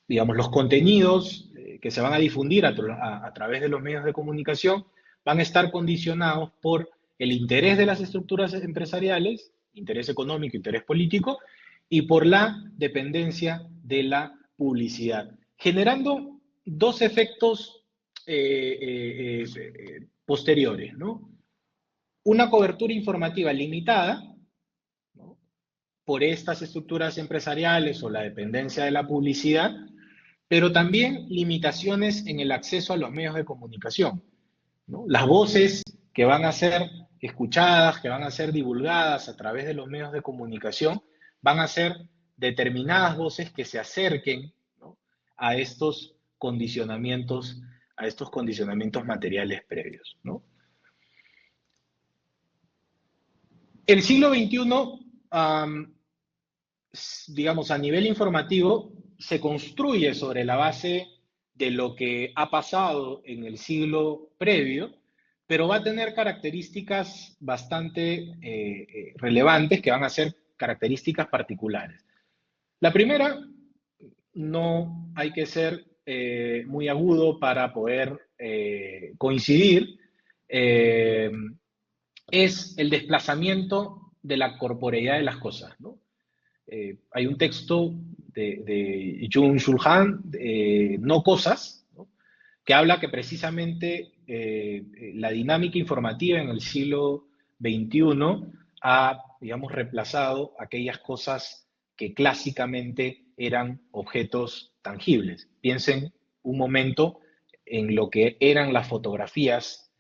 Digamos, los contenidos que se van a difundir a través de los medios de comunicación van a estar condicionados por el interés de las estructuras empresariales, interés económico, interés político, y por la dependencia de la publicidad, generando dos efectos posteriores, ¿no? Una cobertura informativa limitada, ¿no? Por estas estructuras empresariales o la dependencia de la publicidad, pero también limitaciones en el acceso a los medios de comunicación, ¿no? Las voces que van a ser escuchadas, que van a ser divulgadas a través de los medios de comunicación, van a ser determinadas voces que se acerquen, ¿no? a estos condicionamientos materiales previos, ¿no? El siglo XXI, digamos, a nivel informativo, se construye sobre la base de lo que ha pasado en el siglo previo, pero va a tener características bastante relevantes que van a ser características particulares. La primera, no hay que ser muy agudo para poder coincidir, eh, es el desplazamiento de la corporeidad de las cosas, ¿no? Hay un texto de Jung-Chul Han, No Cosas, ¿no? Que habla que precisamente la dinámica informativa en el siglo XXI ha, digamos, reemplazado aquellas cosas que clásicamente eran objetos tangibles. Piensen un momento en lo que eran las fotografías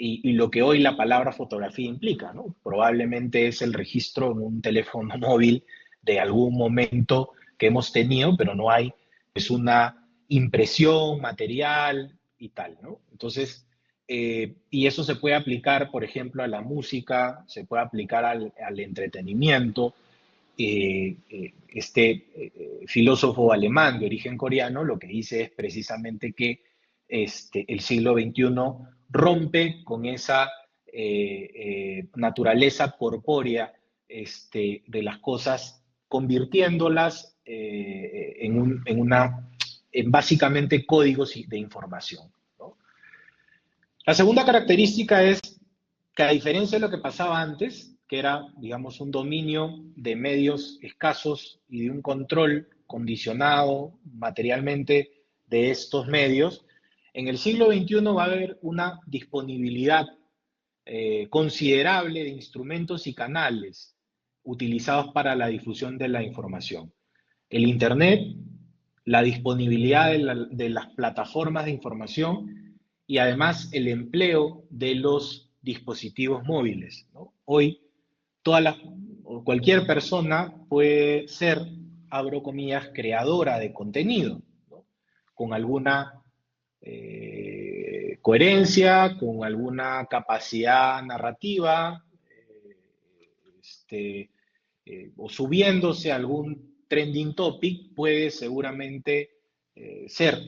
y lo que hoy la palabra fotografía implica, ¿no? Probablemente es el registro en un teléfono móvil de algún momento que hemos tenido, pero no hay, es una impresión material y tal, ¿no? Entonces, y eso se puede aplicar, por ejemplo, a la música, se puede aplicar al entretenimiento. Filósofo alemán de origen coreano lo que dice es precisamente que el siglo XXI rompe con esa naturaleza corpórea de las cosas, convirtiéndolas en básicamente códigos de información, ¿no? La segunda característica es que a diferencia de lo que pasaba antes, que era, digamos, un dominio de medios escasos y de un control condicionado materialmente de estos medios, en el siglo XXI va a haber una disponibilidad considerable de instrumentos y canales utilizados para la difusión de la información. El Internet, la disponibilidad de las plataformas de información y además el empleo de los dispositivos móviles, ¿no? Hoy, cualquier persona puede ser, abro comillas, creadora de contenido, ¿no? Con alguna coherencia, con alguna capacidad narrativa, o subiéndose a algún trending topic, puede seguramente ser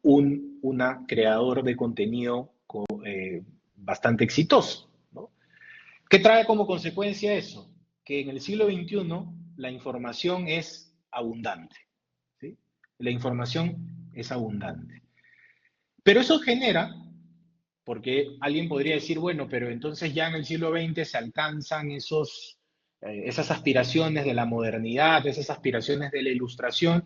una creador de contenido bastante exitoso, ¿no? ¿Qué trae como consecuencia eso? Que en el siglo XXI la información es abundante, ¿sí? La información es abundante. Pero eso genera, porque alguien podría decir, bueno, pero entonces ya en el siglo XX se alcanzan esas aspiraciones de la modernidad, esas aspiraciones de la ilustración,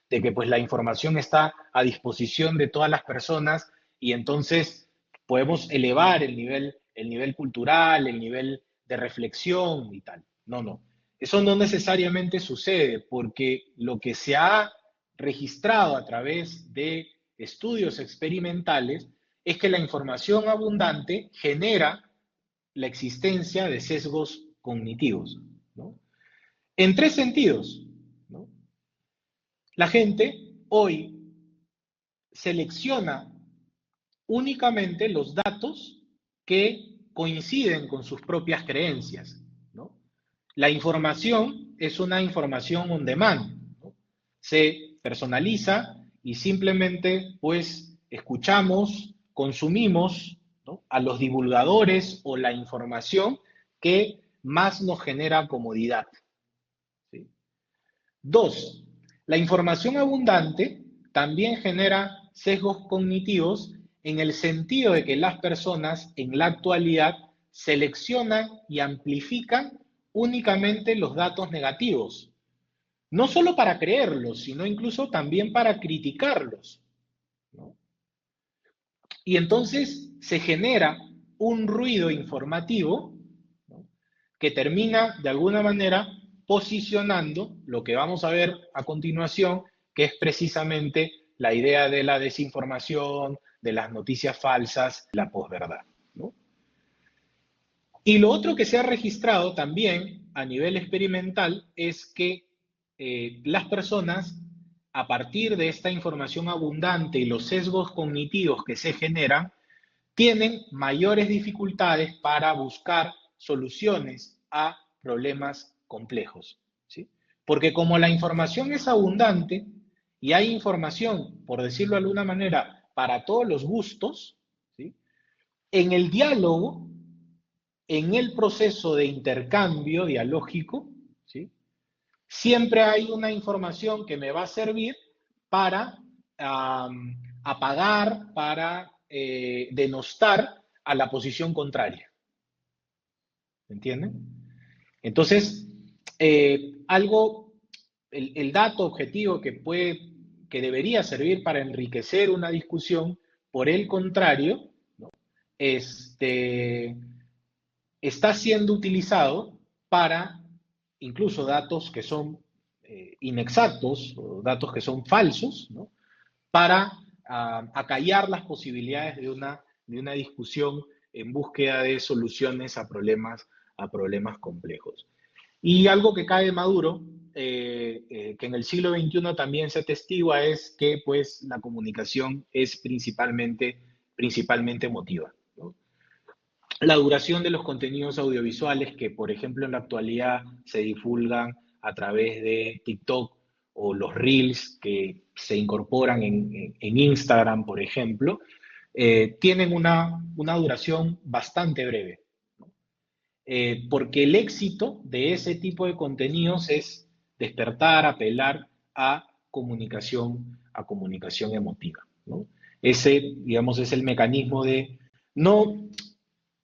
de que pues la información está a disposición de todas las personas y entonces podemos elevar el nivel cultural, el nivel de reflexión y tal. No, no. Eso no necesariamente sucede porque lo que se ha registrado a través de estudios experimentales es que la información abundante genera la existencia de sesgos cognitivos, ¿no? En tres sentidos, ¿no? La gente hoy selecciona únicamente los datos que coinciden con sus propias creencias, ¿no? La información es una información on demand, ¿no? Se personaliza y simplemente pues escuchamos, consumimos, ¿no?, a los divulgadores o la información que más nos genera comodidad, ¿sí? Dos, la información abundante también genera sesgos cognitivos en el sentido de que las personas en la actualidad seleccionan y amplifican únicamente los datos negativos, no solo para creerlos, sino incluso también para criticarlos, ¿no? Y entonces se genera un ruido informativo, ¿no?, que termina de alguna manera posicionando lo que vamos a ver a continuación, que es precisamente la idea de la desinformación, de las noticias falsas, la posverdad, ¿no? Y lo otro que se ha registrado también a nivel experimental es que las personas, a partir de esta información abundante y los sesgos cognitivos que se generan, tienen mayores dificultades para buscar soluciones a problemas complejos, ¿sí? Porque como la información es abundante y hay información, por decirlo de alguna manera, para todos los gustos, ¿sí? En el diálogo, en el proceso de intercambio dialógico, ¿sí? Siempre hay una información que me va a servir para apagar, para denostar a la posición contraria. ¿Entienden? Entonces, algo, el dato objetivo que debería servir para enriquecer una discusión, por el contrario, ¿no? este, está siendo utilizado para incluso datos que son inexactos o datos que son falsos, ¿no? Para acallar las posibilidades de una discusión en búsqueda de soluciones a problemas complejos. Y algo que cae maduro, que en el siglo XXI también se atestigua, es que pues, la comunicación es principalmente emotiva, ¿no? La duración de los contenidos audiovisuales que, por ejemplo, en la actualidad se divulgan a través de TikTok o los Reels que se incorporan en Instagram, por ejemplo, tienen una duración bastante breve, ¿no? Porque el éxito de ese tipo de contenidos es despertar, apelar a comunicación emotiva, ¿no? Ese, digamos, es el mecanismo de no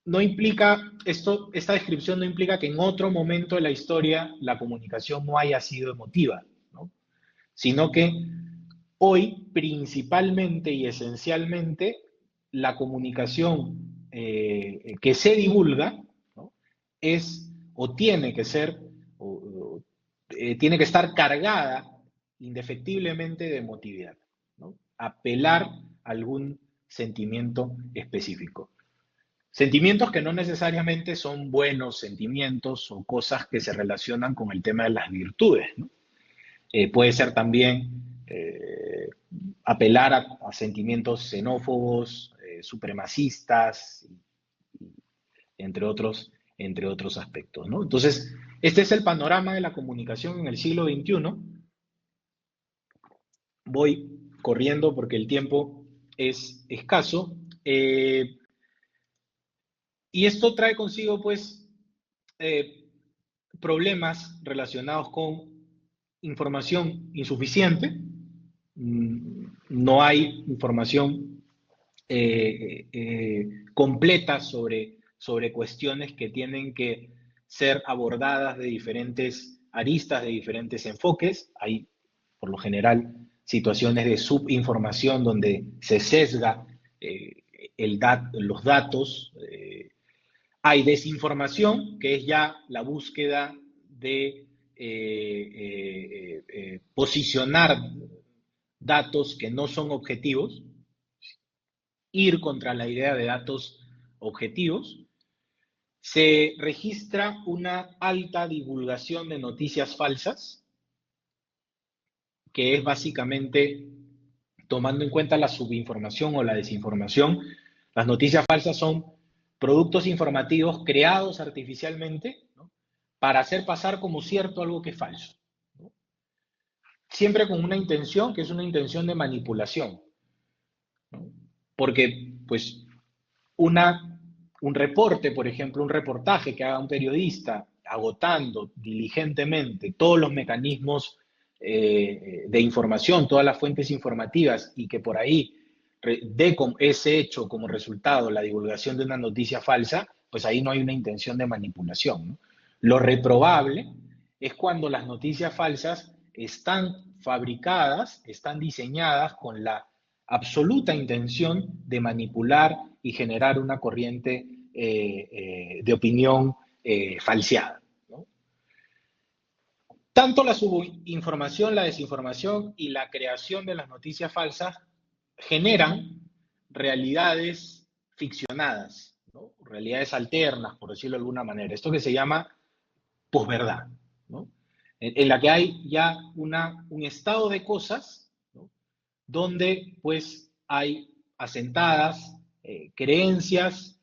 no implica, esta descripción no implica que en otro momento de la historia la comunicación no haya sido emotiva, ¿no? Sino que hoy principalmente y esencialmente la comunicación que se divulga, ¿no? Es o tiene que ser, tiene que estar cargada indefectiblemente de emotividad, ¿no? Apelar a algún sentimiento específico. Sentimientos que no necesariamente son buenos sentimientos o cosas que se relacionan con el tema de las virtudes, ¿no? Puede ser también apelar a sentimientos xenófobos, supremacistas, entre otros aspectos, ¿no? Entonces, este es el panorama de la comunicación en el siglo XXI. Voy corriendo porque el tiempo es escaso. Y esto trae consigo, pues, eh, problemas relacionados con información insuficiente. No hay información completa sobre cuestiones que tienen que ser abordadas de diferentes aristas, de diferentes enfoques. Hay, por lo general, situaciones de subinformación donde se sesga los datos. Hay desinformación, que es ya la búsqueda de posicionar datos que no son objetivos, ir contra la idea de datos objetivos. Se registra una alta divulgación de noticias falsas, que es básicamente tomando en cuenta la subinformación o la desinformación. Las noticias falsas son productos informativos creados artificialmente, ¿no? Para hacer pasar como cierto algo que es falso, ¿no? Siempre con una intención que es una intención de manipulación, ¿no? Porque, pues, una, un reporte, por ejemplo, un reportaje que haga un periodista agotando diligentemente todos los mecanismos de información, todas las fuentes informativas y que por ahí dé con ese hecho como resultado la divulgación de una noticia falsa, pues ahí no hay una intención de manipulación, ¿no? Lo reprobable es cuando las noticias falsas están fabricadas, están diseñadas con la absoluta intención de manipular y generar una corriente de opinión falseada, ¿no? Tanto la subinformación, la desinformación y la creación de las noticias falsas generan realidades ficcionadas, ¿no? Realidades alternas, por decirlo de alguna manera. Esto que se llama posverdad, ¿no? En la que hay ya un estado de cosas, ¿no? Donde pues hay asentadas creencias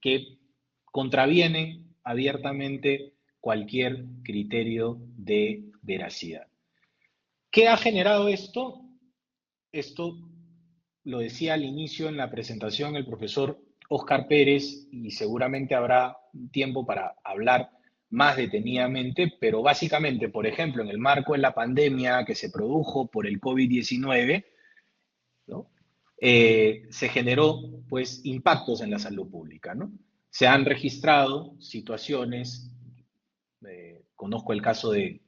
que contravienen abiertamente cualquier criterio de veracidad. ¿Qué ha generado esto? Esto lo decía al inicio en la presentación el profesor Óscar Pérez, y seguramente habrá tiempo para hablar más detenidamente, pero básicamente, por ejemplo, en el marco de la pandemia que se produjo por el COVID-19, ¿no? Se generó pues impactos en la salud pública, ¿no? Se han registrado situaciones, conozco el caso de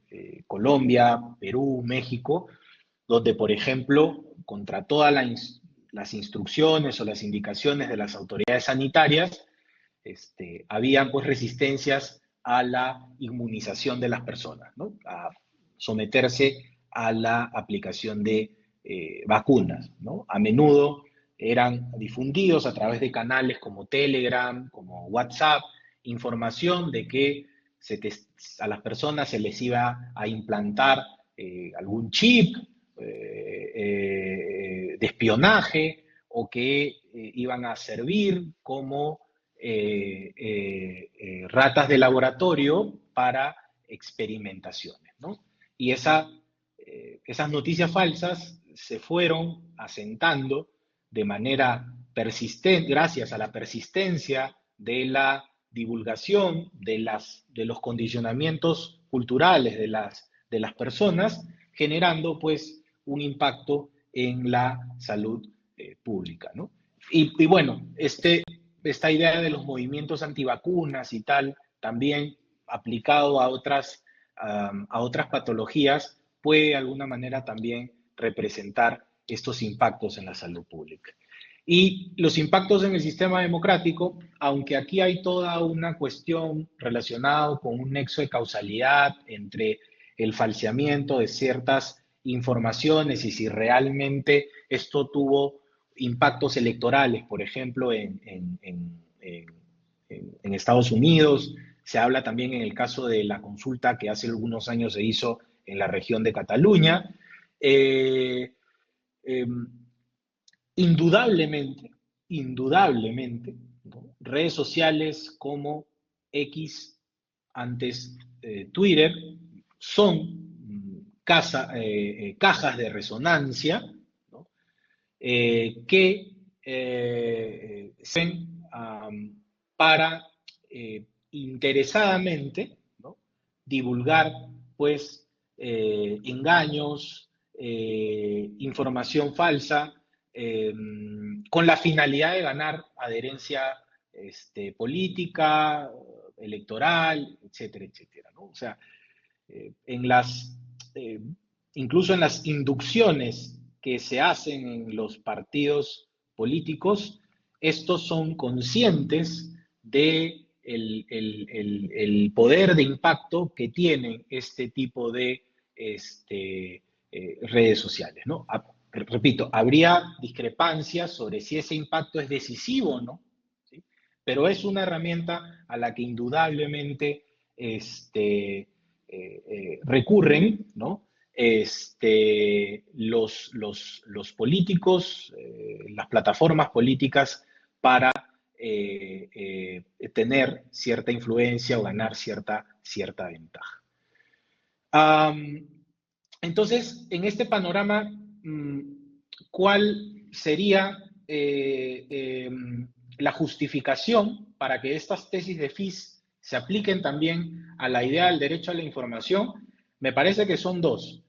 Colombia, Perú, México, donde, por ejemplo, contra todas las instrucciones o las indicaciones de las autoridades sanitarias, habían pues resistencias a la inmunización de las personas, ¿no? A someterse a la aplicación de vacunas, ¿no? A menudo eran difundidos a través de canales como Telegram, como WhatsApp, información de que a las personas se les iba a implantar algún chip de espionaje, o que iban a servir como ratas de laboratorio para experimentaciones, ¿no? Y esas noticias falsas se fueron asentando de manera persistente, gracias a la persistencia de la divulgación de los condicionamientos culturales de las personas, generando pues un impacto en la salud pública, ¿no? Y bueno, esta idea de los movimientos antivacunas y tal, también aplicado a otras patologías, puede de alguna manera también representar estos impactos en la salud pública. Y los impactos en el sistema democrático, aunque aquí hay toda una cuestión relacionada con un nexo de causalidad entre el falseamiento de ciertas informaciones y si realmente esto tuvo impactos electorales, por ejemplo, en Estados Unidos. Se habla también en el caso de la consulta que hace algunos años se hizo en la región de Cataluña. Eh, eh, indudablemente, indudablemente, ¿no? Redes sociales como X, antes Twitter, son cajas de resonancia, ¿no? Que sirven para interesadamente, ¿no? Divulgar pues engaños, información falsa, con la finalidad de ganar adherencia política, electoral, etcétera, etcétera, ¿no? O sea, en eh, incluso en las inducciones que se hacen en los partidos políticos, estos son conscientes de el poder de impacto que tienen este tipo de redes sociales, ¿no? Repito, habría discrepancias sobre si ese impacto es decisivo o no, ¿sí? Pero es una herramienta a la que indudablemente recurren, ¿no? Los políticos, las plataformas políticas para tener cierta influencia o ganar cierta ventaja. Entonces, en este panorama, ¿cuál sería la justificación para que estas tesis de FIS se apliquen también a la idea del derecho a la información? Me parece que son dos.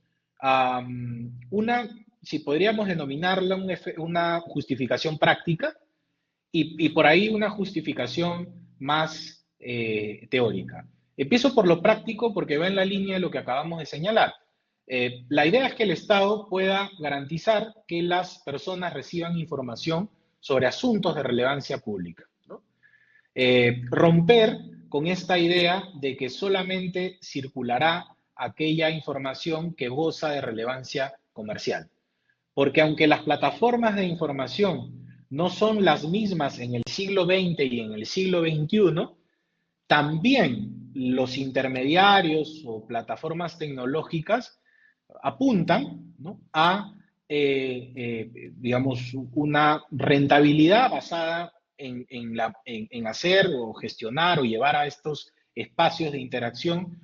Una, si podríamos denominarla una justificación práctica, y por ahí una justificación más teórica. Empiezo por lo práctico porque va en la línea de lo que acabamos de señalar. La idea es que el Estado pueda garantizar que las personas reciban información sobre asuntos de relevancia pública, ¿no? Romper con esta idea de que solamente circulará aquella información que goza de relevancia comercial. Porque aunque las plataformas de información no son las mismas en el siglo XX y en el siglo XXI, también los intermediarios o plataformas tecnológicas apuntan, ¿no? a, digamos, una rentabilidad basada en hacer o gestionar o llevar a estos espacios de interacción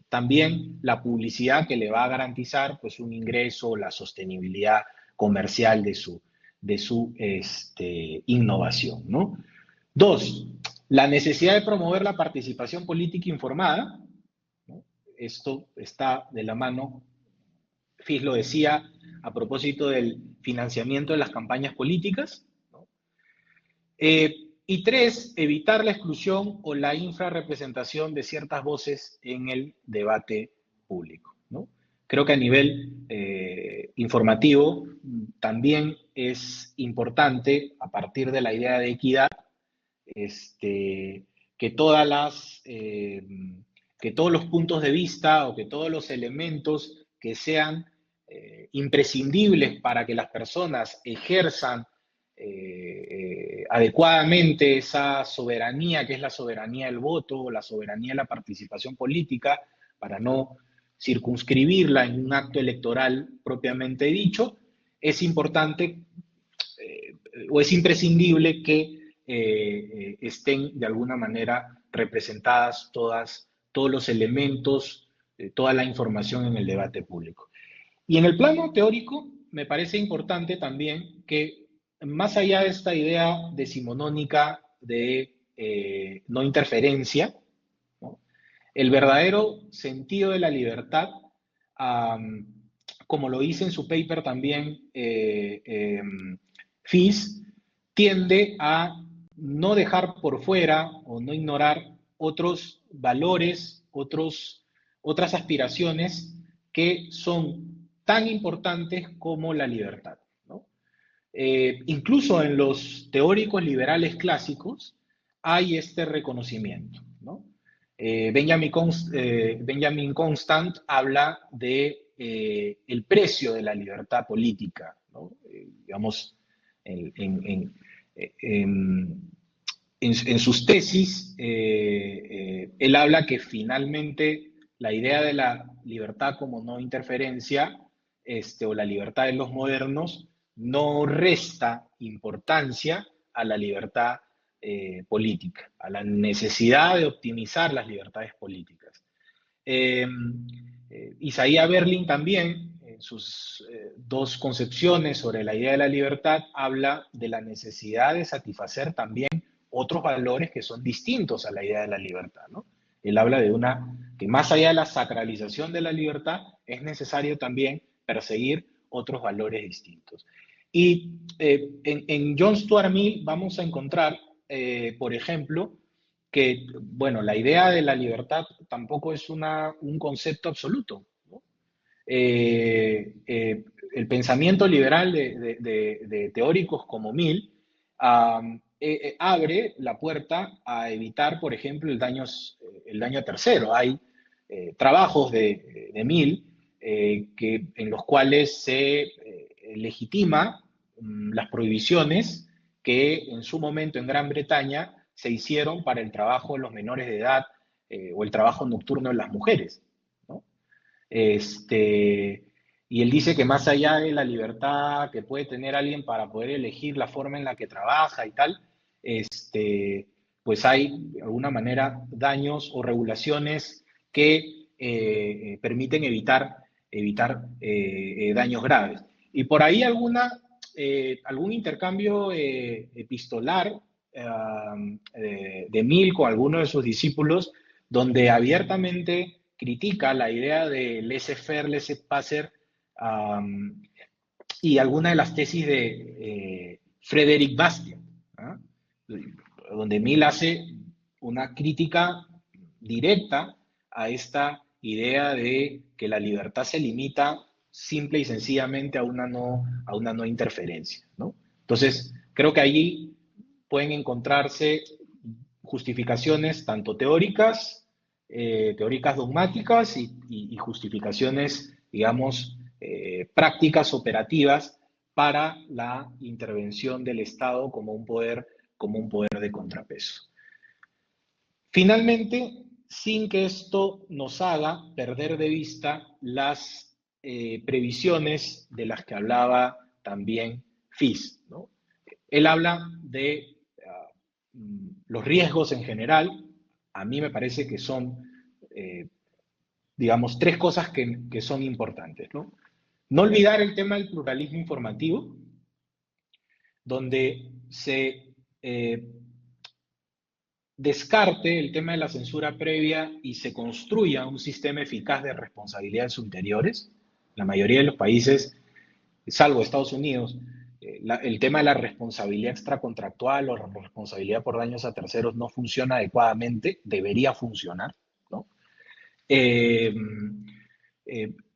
también la publicidad que le va a garantizar pues un ingreso, la sostenibilidad comercial de su innovación, ¿no? Dos, la necesidad de promover la participación política informada, ¿no? Esto está de la mano, Fis lo decía a propósito del financiamiento de las campañas políticas, ¿no? Y tres, evitar la exclusión o la infrarrepresentación de ciertas voces en el debate público, ¿no? Creo que a nivel informativo también es importante, a partir de la idea de equidad, que que todos los puntos de vista o que todos los elementos que sean imprescindibles para que las personas ejerzan adecuadamente esa soberanía, que es la soberanía del voto, la soberanía de la participación política, para no circunscribirla en un acto electoral propiamente dicho, es importante o es imprescindible que estén de alguna manera representadas todos los elementos, toda la información en el debate público. Y en el plano teórico, me parece importante también que, más allá de esta idea decimonónica de no interferencia, ¿no? El verdadero sentido de la libertad, como lo dice en su paper también Fis, tiende a no dejar por fuera o no ignorar otros valores, otras aspiraciones que son tan importantes como la libertad, ¿no? Incluso en los teóricos liberales clásicos hay este reconocimiento, ¿no? Benjamin Constant habla de el precio de la libertad política, ¿no? Digamos, en, en, en, en sus tesis, él habla que finalmente la idea de la libertad como no interferencia, o la libertad de los modernos, no resta importancia a la libertad política, a la necesidad de optimizar las libertades políticas. Isaiah Berlin también, en sus dos concepciones sobre la idea de la libertad, habla de la necesidad de satisfacer también otros valores que son distintos a la idea de la libertad, ¿no? Él habla de que más allá de la sacralización de la libertad, es necesario también perseguir otros valores distintos. Y en John Stuart Mill vamos a encontrar, por ejemplo, que, bueno, la idea de la libertad tampoco es un concepto absoluto, ¿no? El pensamiento liberal de teóricos como Mill abre la puerta a evitar, por ejemplo, el daño a tercero. Hay trabajos de Mill en los cuales se legitima las prohibiciones que en su momento en Gran Bretaña se hicieron para el trabajo de los menores de edad o el trabajo nocturno de las mujeres, ¿no? Y él dice que más allá de la libertad que puede tener alguien para poder elegir la forma en la que trabaja y tal, pues hay de alguna manera daños o regulaciones que permiten evitar daños graves. Y por ahí algún intercambio epistolar de Mill con alguno de sus discípulos, donde abiertamente critica la idea de laissez-faire, laissez-passer y algunas de las tesis de Frederick Bastiat, ¿eh? Donde Mill hace una crítica directa a esta idea de que la libertad se limita simple y sencillamente a una no interferencia, ¿no? Entonces, creo que allí pueden encontrarse justificaciones tanto teóricas dogmáticas y justificaciones, digamos, prácticas operativas para la intervención del Estado como un poder de contrapeso. Finalmente, sin que esto nos haga perder de vista las previsiones de las que hablaba también Fis, ¿no? Él habla de los riesgos en general. A mí me parece que son digamos, tres cosas que son importantes, ¿no? No olvidar el tema del pluralismo informativo, donde se descarte el tema de la censura previa y se construya un sistema eficaz de responsabilidades ulteriores. La mayoría de los países, salvo Estados Unidos, el tema de la responsabilidad extracontractual o la responsabilidad por daños a terceros no funciona adecuadamente, debería funcionar, ¿no? Eh,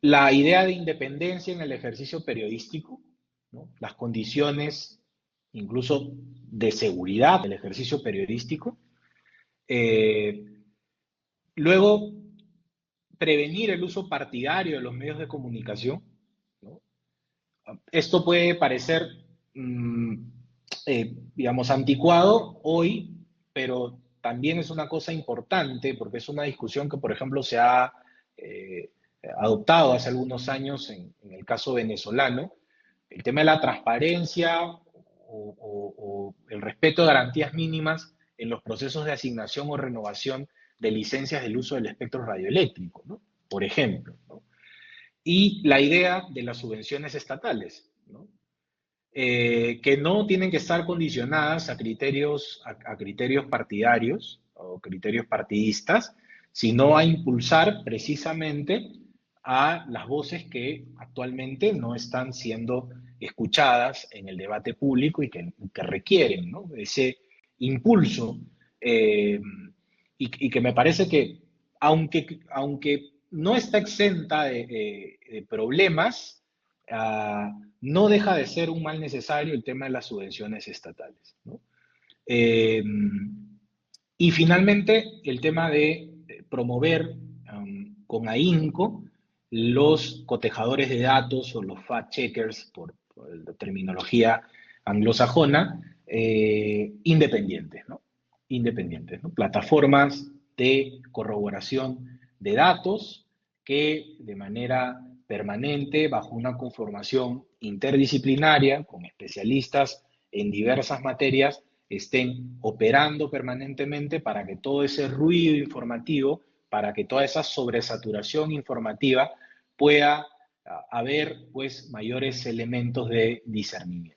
la idea de independencia en el ejercicio periodístico, ¿no? Las condiciones incluso de seguridad del ejercicio periodístico. Eh, Luego, prevenir el uso partidario de los medios de comunicación, ¿no? Esto puede parecer, mmm, digamos, anticuado hoy, pero también es una cosa importante porque es una discusión que, por ejemplo, se ha eh, adoptado hace algunos años en el caso venezolano, el tema de la transparencia o el respeto de garantías mínimas en los procesos de asignación o renovación de licencias del uso del espectro radioeléctrico, ¿no? Por ejemplo, ¿no? Y la idea de las subvenciones estatales, ¿no? Que no tienen que estar condicionadas a criterios partidarios o criterios partidistas, sino a impulsar precisamente a las voces que actualmente no están siendo escuchadas en el debate público y que requieren, ¿no? Ese impulso eh, y que me parece que aunque no está exenta de problemas, no deja de ser un mal necesario el tema de las subvenciones estatales, ¿no? Eh, y finalmente, el tema de promover con ahínco los cotejadores de datos o los fact-checkers, por la terminología anglosajona, independientes, ¿no? Independientes, ¿no? Plataformas de corroboración de datos que de manera permanente, bajo una conformación interdisciplinaria, con especialistas en diversas materias, estén operando permanentemente para que todo ese ruido informativo, para que toda esa sobresaturación informativa pueda haber pues mayores elementos de discernimiento.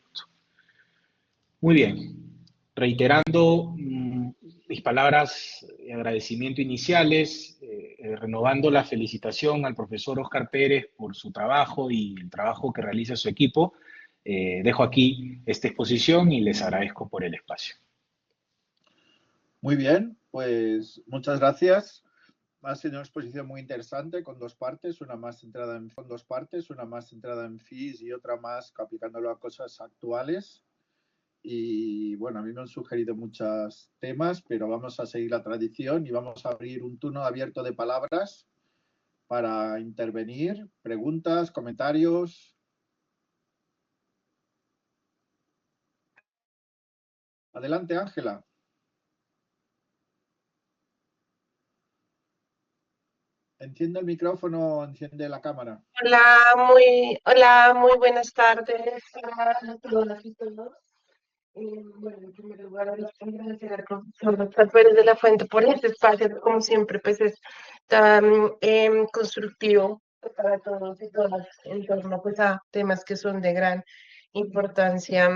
Muy bien, reiterando mis palabras de agradecimiento iniciales, renovando la felicitación al profesor Óscar Pérez por su trabajo y el trabajo que realiza su equipo, dejo aquí esta exposición y les agradezco por el espacio. Muy bien, pues muchas gracias. Ha sido una exposición muy interesante con dos partes, una más centrada en fees y otra más aplicándolo a cosas actuales. Y bueno, a mí me han sugerido muchos temas, pero vamos a seguir la tradición y vamos a abrir un turno abierto de palabras para intervenir, preguntas, comentarios. Adelante, Ángela. Enciende el micrófono, enciende la cámara. Hola, muy buenas tardes a todas y todos. Bueno, en primer lugar, agradecer al profesor Dr. Pérez de la Fuente por este espacio, que como siempre, pues es tan constructivo para todos y todas en torno pues, a temas que son de gran importancia.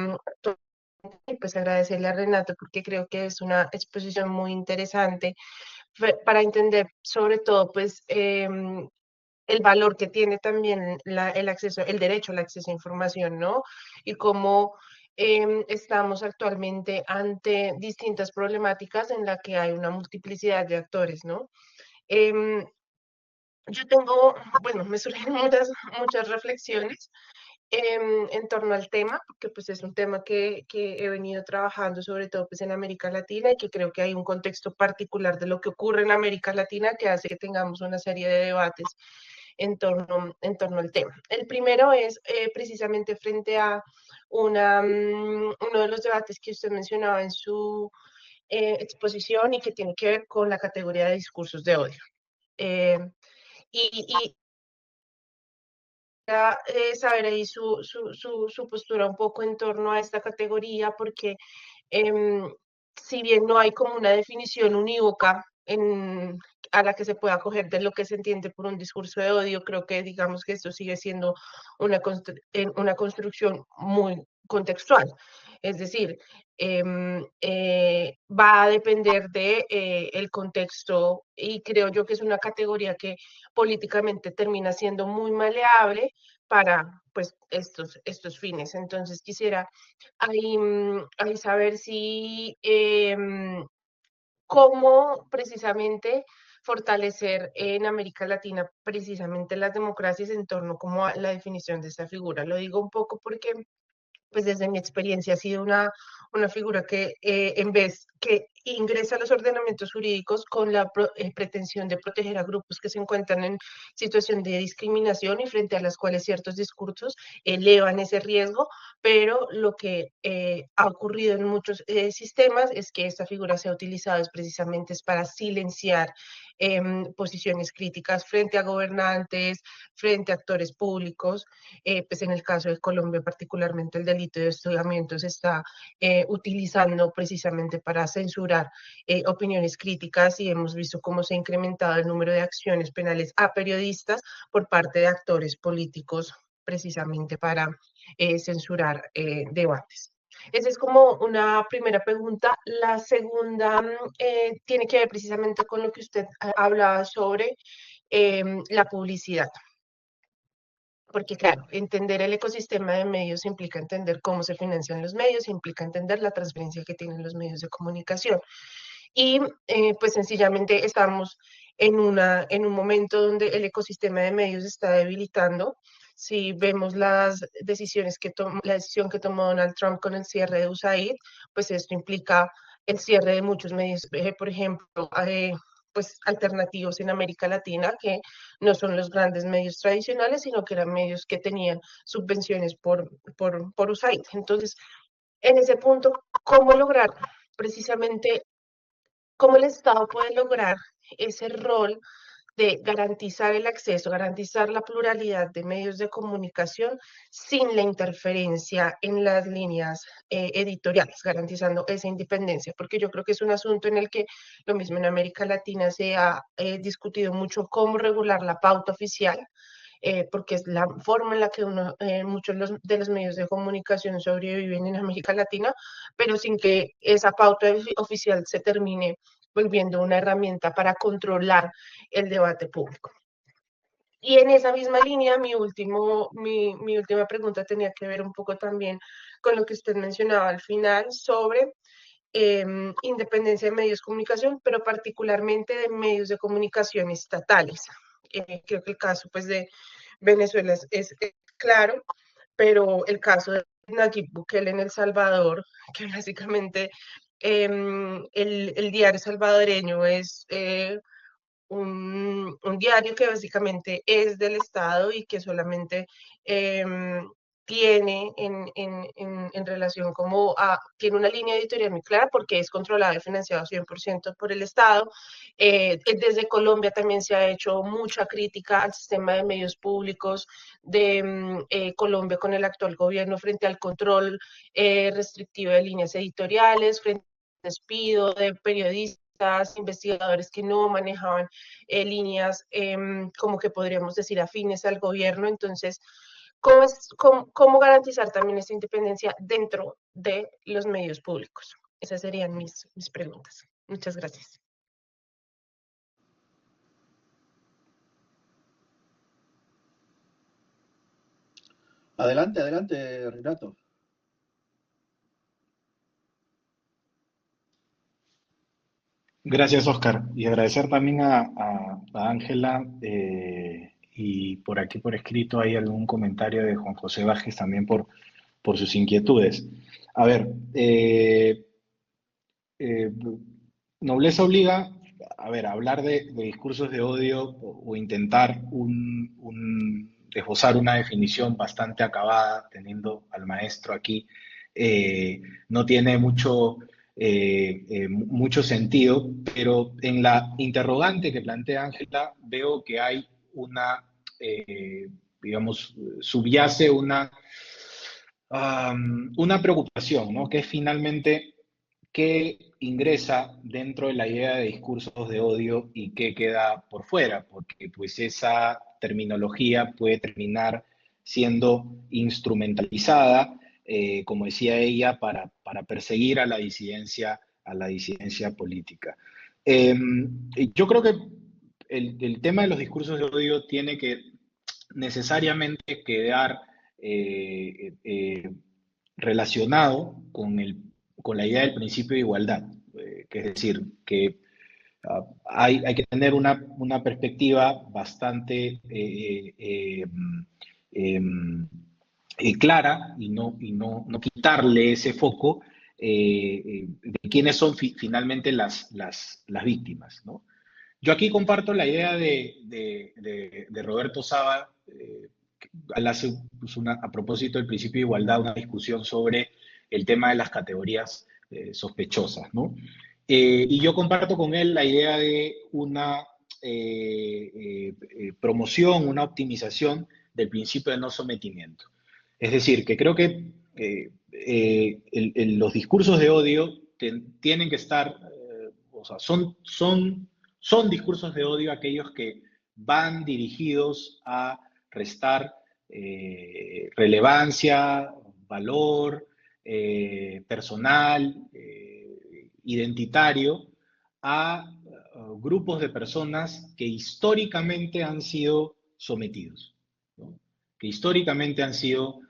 Y pues agradecerle a Renato porque creo que es una exposición muy interesante para entender sobre todo pues el valor que tiene también el acceso, el derecho al acceso a información, ¿no? Y cómo estamos actualmente ante distintas problemáticas en las que hay una multiplicidad de actores, ¿no? Eh, yo tengo, bueno, me surgen muchas reflexiones en torno al tema, porque pues es un tema que he venido trabajando sobre todo pues en América Latina y que creo que hay un contexto particular de lo que ocurre en América Latina que hace que tengamos una serie de debates en torno al tema. El primero es precisamente frente a uno de los debates que usted mencionaba en su exposición y que tiene que ver con la categoría de discursos de odio. Y saber ahí su postura un poco en torno a esta categoría, porque si bien no hay como una definición unívoca a la que se pueda acoger de lo que se entiende por un discurso de odio. Creo que digamos que esto sigue siendo una construcción muy contextual. Es decir, va a depender de el contexto, y creo yo que es una categoría que políticamente termina siendo muy maleable para pues estos fines. Entonces quisiera ahí saber si cómo precisamente fortalecer en América Latina precisamente las democracias en torno como a la definición de esta figura. Lo digo un poco porque pues desde mi experiencia ha sido una figura que en vez que ingresa a los ordenamientos jurídicos con la pretensión de proteger a grupos que se encuentran en situación de discriminación y frente a las cuales ciertos discursos elevan ese riesgo, pero lo que ha ocurrido en muchos sistemas es que esta figura se ha utilizado es precisamente es para silenciar posiciones críticas frente a gobernantes, frente a actores públicos. Pues en el caso de Colombia particularmente el delito de hostigamiento se está utilizando precisamente para censurar opiniones críticas, y hemos visto cómo se ha incrementado el número de acciones penales a periodistas por parte de actores políticos precisamente para censurar debates. Esa es como una primera pregunta. La segunda tiene que ver precisamente con lo que usted hablaba sobre la publicidad. Porque claro, entender el ecosistema de medios implica entender cómo se financian los medios, implica entender la transferencia que tienen los medios de comunicación. Y pues sencillamente estamos en un momento donde el ecosistema de medios está debilitando. Si vemos las decisiones la decisión que tomó Donald Trump con el cierre de USAID, pues esto implica el cierre de muchos medios, por ejemplo, pues alternativos en América Latina, que no son los grandes medios tradicionales, sino que eran medios que tenían subvenciones por USAID. Entonces, en ese punto, ¿cómo lograr precisamente, cómo el Estado puede lograr ese rol de garantizar el acceso, garantizar la pluralidad de medios de comunicación sin la interferencia en las líneas editoriales, garantizando esa independencia? Porque yo creo que es un asunto en el que, lo mismo en América Latina, se ha discutido mucho cómo regular la pauta oficial, porque es la forma en la que muchos de los medios de comunicación sobreviven en América Latina, pero sin que esa pauta oficial se termine volviendo una herramienta para controlar el debate público. Y en esa misma línea, mi última pregunta tenía que ver un poco también con lo que usted mencionaba al final sobre independencia de medios de comunicación, pero particularmente de medios de comunicación estatales. Creo que el caso pues, de Venezuela es claro, pero el caso de Nayib Bukele en El Salvador, que básicamente el diario salvadoreño es un diario que básicamente es del Estado y que solamente tiene en relación como tiene una línea editorial muy clara porque es controlado y financiado 100% por el Estado. Desde Colombia también se ha hecho mucha crítica al sistema de medios públicos de Colombia con el actual gobierno frente al control restrictivo de líneas editoriales, frente al despido de periodistas, investigadores que no manejaban líneas como que podríamos decir afines al gobierno. Entonces, ¿cómo garantizar también esa independencia dentro de los medios públicos? Esas serían mis preguntas. Muchas gracias. Adelante, adelante, Renato. Gracias, Oscar. Y agradecer también a Ángela, y por aquí por escrito hay algún comentario de Juan José Vázquez también por sus inquietudes. A ver, eh, nobleza obliga, a ver, hablar de discursos de odio o intentar esbozar una definición bastante acabada, teniendo al maestro aquí, no tiene mucho sentido, pero en la interrogante que plantea Ángela veo que hay digamos, subyace una preocupación, ¿no? Que es finalmente qué ingresa dentro de la idea de discursos de odio y qué queda por fuera, porque pues esa terminología puede terminar siendo instrumentalizada, como decía ella, para perseguir a la disidencia política. Eh, yo creo que el tema de los discursos de odio tiene que necesariamente quedar eh, eh, relacionado con la idea del principio de igualdad, que es decir, que hay que tener una perspectiva bastante eh, clara y no quitarle ese foco de quiénes son finalmente las víctimas, ¿no? Yo aquí comparto la idea de Roberto Saba, él hace pues, a propósito del principio de igualdad, una discusión sobre el tema de las categorías sospechosas, ¿no? Y yo comparto con él la idea de una promoción, una optimización del principio de no sometimiento. Es decir, que creo que los discursos de odio tienen que estar, o sea, son discursos de odio aquellos que van dirigidos a restar relevancia, valor personal, identitario a grupos de personas que históricamente han sido sometidos, ¿no? Que históricamente han sido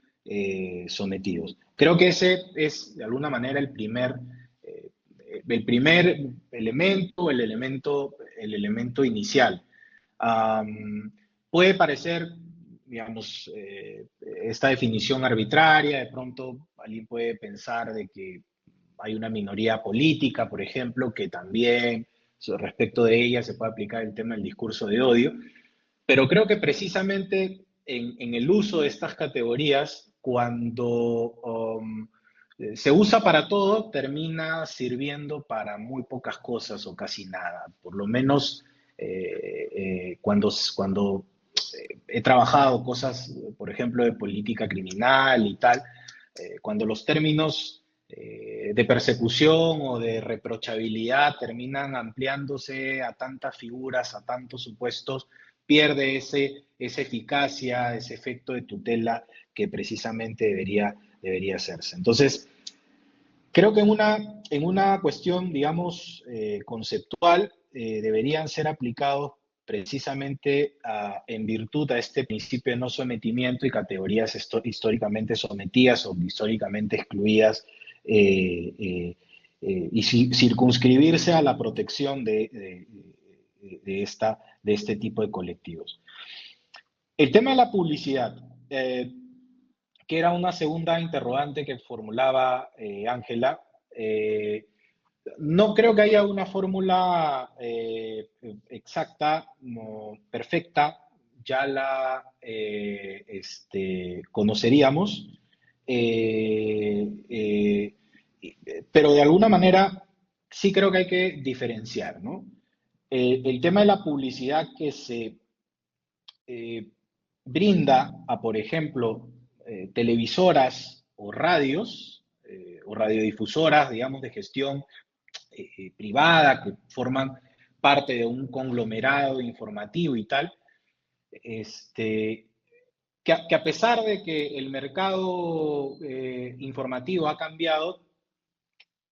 sometidos. Creo que ese es, de alguna manera, el primer elemento, el elemento inicial. Puede parecer, digamos, esta definición arbitraria, de pronto alguien puede pensar de que hay una minoría política, por ejemplo, que también respecto de ella se puede aplicar el tema del discurso de odio, pero creo que precisamente en el uso de estas categorías, cuando se usa para todo, termina sirviendo para muy pocas cosas o casi nada. Por lo menos cuando he trabajado cosas, por ejemplo, de política criminal y tal, cuando los términos de persecución o de reprochabilidad terminan ampliándose a tantas figuras, a tantos supuestos, pierde esa eficacia, ese efecto de tutela que precisamente debería hacerse. Entonces, creo que en una cuestión, digamos, conceptual, deberían ser aplicados precisamente en virtud a este principio de no sometimiento y categorías históricamente sometidas o históricamente excluidas y circunscribirse a la protección de este tipo de colectivos. El tema de la publicidad, que era una segunda interrogante que formulaba Ángela. No creo que haya una fórmula exacta, no, perfecta, ya la conoceríamos, pero de alguna manera sí creo que hay que diferenciar, ¿no? El tema de la publicidad que se eh, brinda a, por ejemplo, televisoras o radiodifusoras, digamos, de gestión privada, que forman parte de un conglomerado informativo y tal, que a pesar de que el mercado informativo ha cambiado,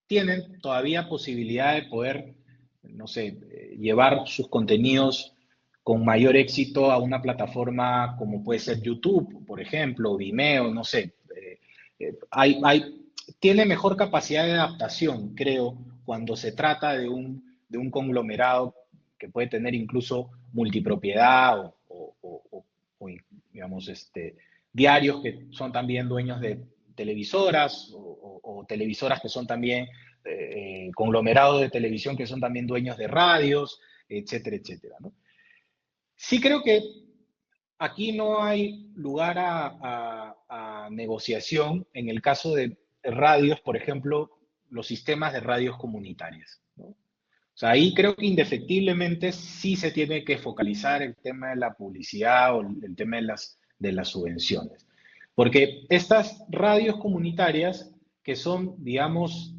tienen todavía posibilidad de poder, no sé, llevar sus contenidos con mayor éxito a una plataforma como puede ser YouTube, por ejemplo, o Vimeo, no sé. Tiene mejor capacidad de adaptación, creo, cuando se trata de un conglomerado que puede tener incluso multipropiedad o, digamos, diarios que son también dueños de televisoras o televisoras que son también conglomerados de televisión que son también dueños de radios, etcétera, etcétera, ¿no? Sí creo que aquí no hay lugar a negociación en el caso de radios, por ejemplo, los sistemas de radios comunitarias, ¿no? O sea, ahí creo que indefectiblemente sí se tiene que focalizar el tema de la publicidad o el tema de las subvenciones. Porque estas radios comunitarias, que son, digamos,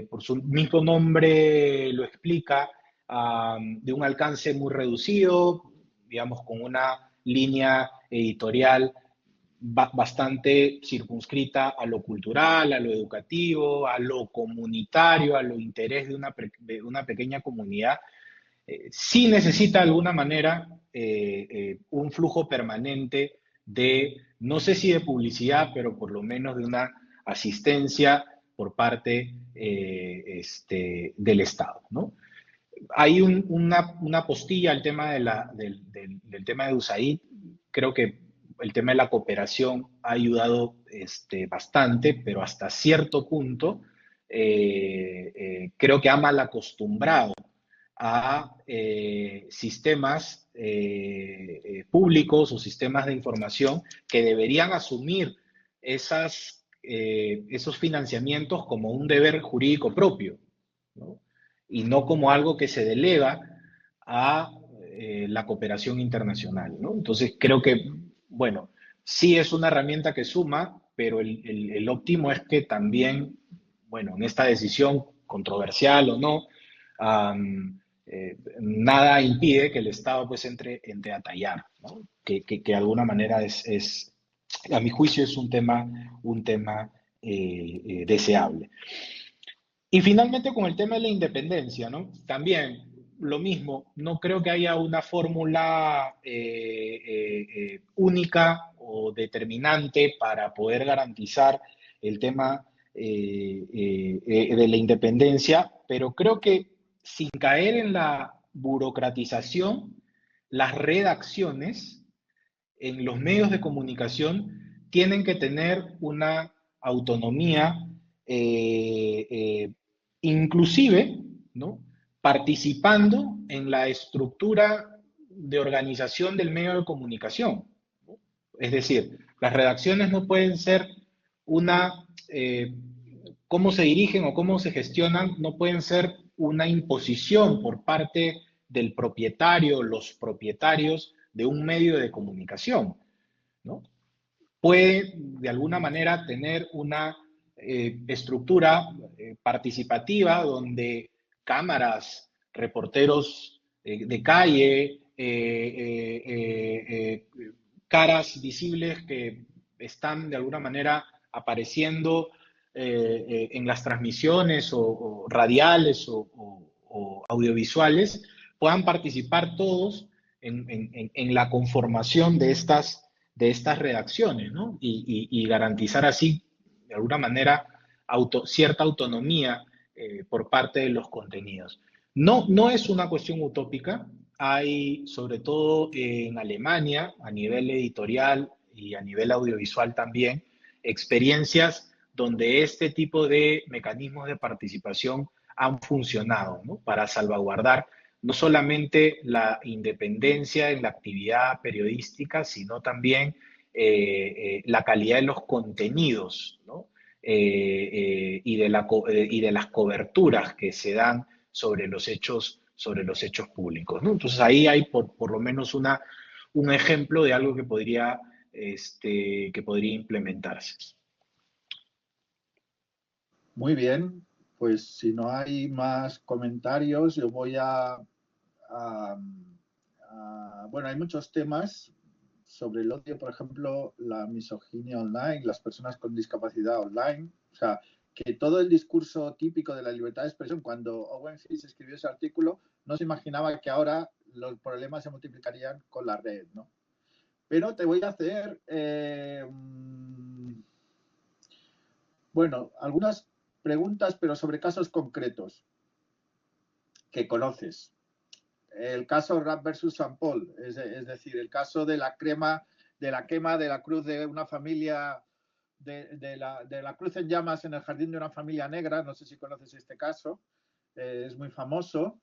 por su mismo nombre lo explica, de un alcance muy reducido, digamos, con una línea editorial bastante circunscrita a lo cultural, a lo educativo, a lo comunitario, a lo interés de una pequeña comunidad. Sí necesita de alguna manera un flujo permanente de, no sé si de publicidad, pero por lo menos de una asistencia por parte del Estado, ¿no? Hay una postilla al tema del tema de USAID. Creo que el tema de la cooperación ha ayudado bastante, pero hasta cierto punto creo que ha mal acostumbrado a sistemas públicos o sistemas de información que deberían asumir esos financiamientos como un deber jurídico propio, ¿no? Y no como algo que se delega a la cooperación internacional, ¿no? Entonces creo que, bueno, sí es una herramienta que suma, pero el óptimo es que también, bueno, en esta decisión controversial o no, nada impide que el Estado pues entre a tallar, ¿no? Que de alguna manera a mi juicio es un tema deseable. Y finalmente con el tema de la independencia, ¿no? También lo mismo, no creo que haya una fórmula única o determinante para poder garantizar el tema de la independencia, pero creo que sin caer en la burocratización, las redacciones en los medios de comunicación tienen que tener una autonomía, inclusive, ¿no? Participando en la estructura de organización del medio de comunicación, ¿no? Es decir, las redacciones no pueden ser cómo se dirigen o cómo se gestionan, no pueden ser una imposición por parte del propietario, los propietarios de un medio de comunicación, ¿no? Puede de alguna manera tener una estructura participativa donde cámaras, reporteros de calle, caras visibles que están de alguna manera apareciendo en las transmisiones o radiales o audiovisuales, puedan participar todos en la conformación de estas redacciones, ¿no? Y garantizar así, de alguna manera, cierta autonomía por parte de los contenidos. No es una cuestión utópica. Hay, sobre todo en Alemania, a nivel editorial y a nivel audiovisual también, experiencias donde este tipo de mecanismos de participación han funcionado, ¿no? Para salvaguardar no solamente la independencia en la actividad periodística, sino también la calidad de los contenidos, ¿no? Y de las coberturas que se dan sobre los hechos públicos, ¿no? Entonces ahí hay por lo menos un ejemplo de algo que podría implementarse. Muy bien, pues si no hay más comentarios, yo voy bueno, hay muchos temas sobre el odio, por ejemplo, la misoginia online, las personas con discapacidad online, o sea, que todo el discurso típico de la libertad de expresión, cuando Owen Fish escribió ese artículo, no se imaginaba que ahora los problemas se multiplicarían con la red, ¿no? Pero te voy a hacer, bueno, algunas preguntas, pero sobre casos concretos que conoces. El caso Raab versus San Paul, es decir, el caso de la quema de la cruz de una familia, de la cruz en llamas en el jardín de una familia negra. No sé si conoces este caso, es muy famoso.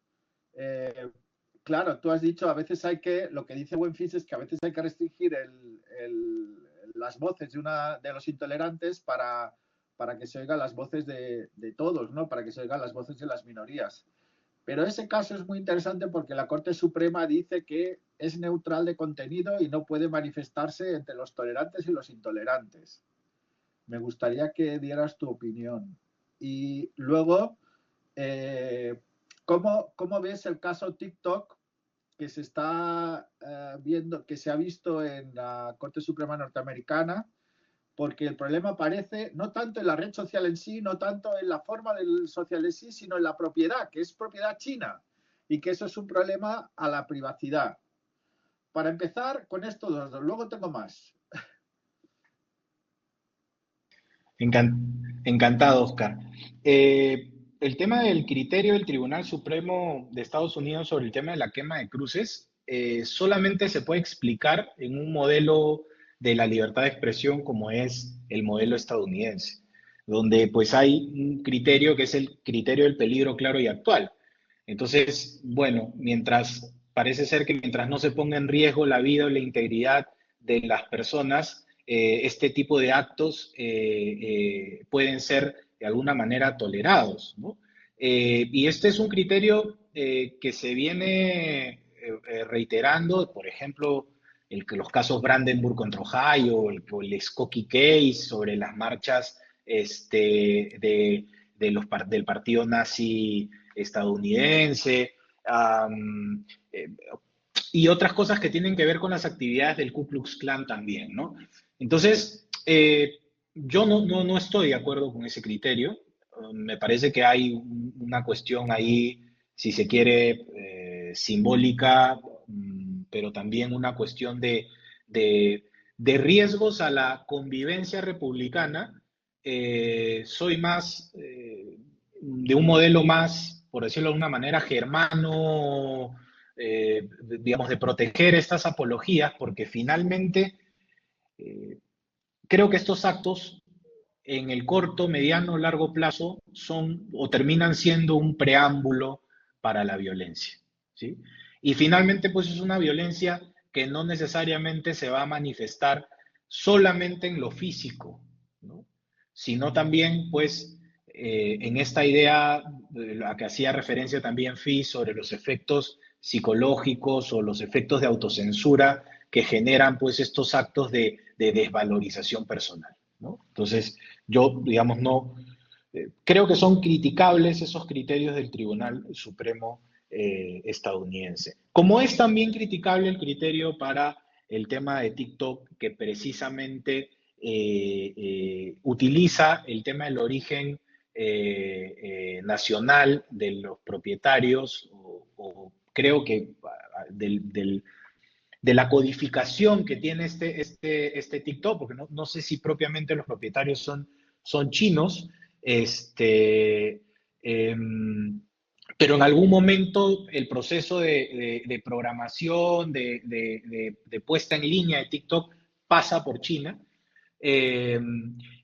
Claro, tú has dicho, a veces lo que dice Wenfis es que a veces hay que restringir las voces de los intolerantes para que se oigan las voces de todos, ¿no? Para que se oigan las voces de las minorías. Pero ese caso es muy interesante porque la Corte Suprema dice que es neutral de contenido y no puede manifestarse entre los tolerantes y los intolerantes. Me gustaría que dieras tu opinión. Y luego, ¿cómo ves el caso TikTok que se está viendo, que se ha visto en la Corte Suprema norteamericana? Porque el problema aparece no tanto en la red social en sí, no tanto en la forma del social en sí, sino en la propiedad, que es propiedad china, y que eso es un problema a la privacidad. Para empezar con estos dos, luego tengo más. Encantado, Oscar. El tema del criterio del Tribunal Supremo de Estados Unidos sobre el tema de la quema de cruces solamente se puede explicar en un modelo de la libertad de expresión como es el modelo estadounidense, donde pues hay un criterio que es el criterio del peligro claro y actual. Entonces, bueno, parece ser que mientras no se ponga en riesgo la vida o la integridad de las personas, este tipo de actos pueden ser de alguna manera tolerados, ¿no? Y este es un criterio que se viene reiterando, por ejemplo, los casos Brandenburg contra Ohio, o el Skokie Case sobre las marchas del partido nazi estadounidense, um, eh, y otras cosas que tienen que ver con las actividades del Ku Klux Klan también, ¿no? Entonces, yo no estoy de acuerdo con ese criterio. Me parece que hay una cuestión ahí, si se quiere, simbólica, pero también una cuestión de riesgos a la convivencia republicana. Soy más de un modelo más, por decirlo de una manera, germano, digamos, de proteger estas apologías, porque finalmente eh, creo que estos actos en el corto, mediano, largo plazo son o terminan siendo un preámbulo para la violencia, ¿sí? Y finalmente, pues es una violencia que no necesariamente se va a manifestar solamente en lo físico, ¿no? Sino también, pues, en esta idea de la que hacía referencia también Fis sobre los efectos psicológicos o los efectos de autocensura que generan, pues, estos actos de desvalorización personal, ¿no? Entonces, yo, digamos, no creo que son criticables esos criterios del Tribunal Supremo estadounidense. Como es también criticable el criterio para el tema de TikTok, que precisamente utiliza el tema del origen nacional de los propietarios, o creo que de la codificación que tiene este TikTok, porque no sé si propiamente los propietarios son chinos, eh, pero en algún momento el proceso de programación, de puesta en línea de TikTok pasa por China. Eh,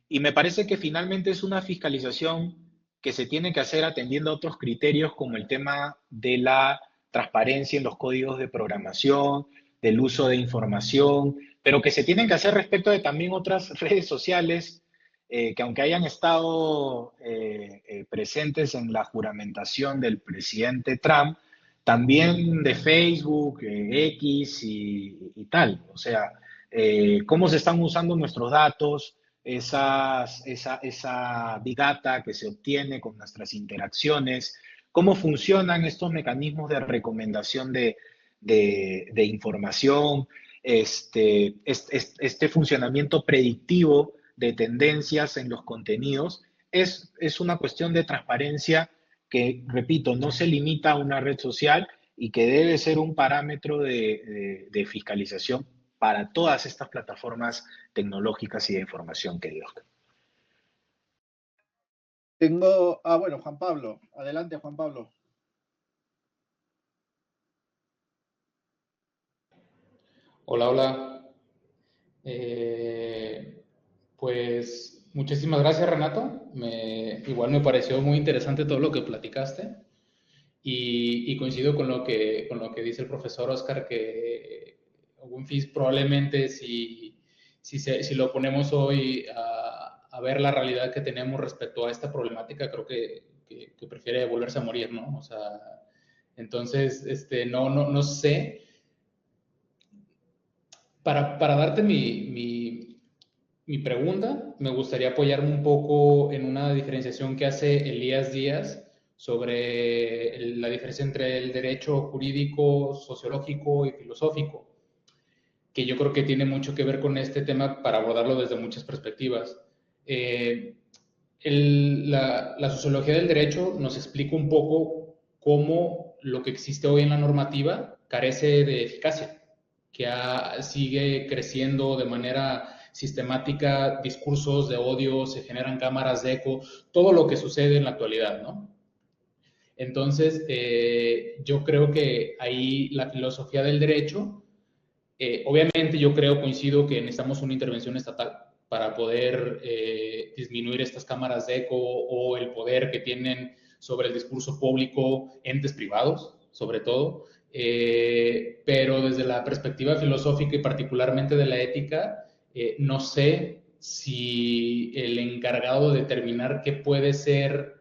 y me parece que finalmente es una fiscalización que se tiene que hacer atendiendo a otros criterios como el tema de la transparencia en los códigos de programación, del uso de información, pero que se tienen que hacer respecto de también otras redes sociales que aunque hayan estado presentes en la juramentación del presidente Trump, también de Facebook, X y tal. O sea, cómo se están usando nuestros datos, esa big data que se obtiene con nuestras interacciones, cómo funcionan estos mecanismos de recomendación de información, este funcionamiento predictivo de tendencias en los contenidos, es una cuestión de transparencia que, repito, no se limita a una red social y que debe ser un parámetro de fiscalización para todas estas plataformas tecnológicas y de información, querido Oscar. Bueno, Juan Pablo. Adelante, Juan Pablo. Hola, hola. Pues muchísimas gracias, Renato. Igual me pareció muy interesante todo lo que platicaste y coincido con lo que dice el profesor Oscar, que Winfis probablemente si lo ponemos hoy a ver la realidad que tenemos respecto a esta problemática, creo que prefiere volverse a morir, ¿no? O sea, entonces, no sé. Para darte mi mi pregunta, me gustaría apoyarme un poco en una diferenciación que hace Elías Díaz sobre la diferencia entre el derecho jurídico, sociológico y filosófico, que yo creo que tiene mucho que ver con este tema para abordarlo desde muchas perspectivas. Eh, la sociología del derecho nos explica un poco cómo lo que existe hoy en la normativa carece de eficacia, que sigue creciendo de manera sistemática, discursos de odio, se generan cámaras de eco, todo lo que sucede en la actualidad, ¿no? Entonces, yo creo que ahí la filosofía del derecho, obviamente yo coincido que necesitamos una intervención estatal para poder disminuir estas cámaras de eco o el poder que tienen sobre el discurso público entes privados, sobre todo, pero desde la perspectiva filosófica y particularmente de la ética, no sé si el encargado de determinar qué puede ser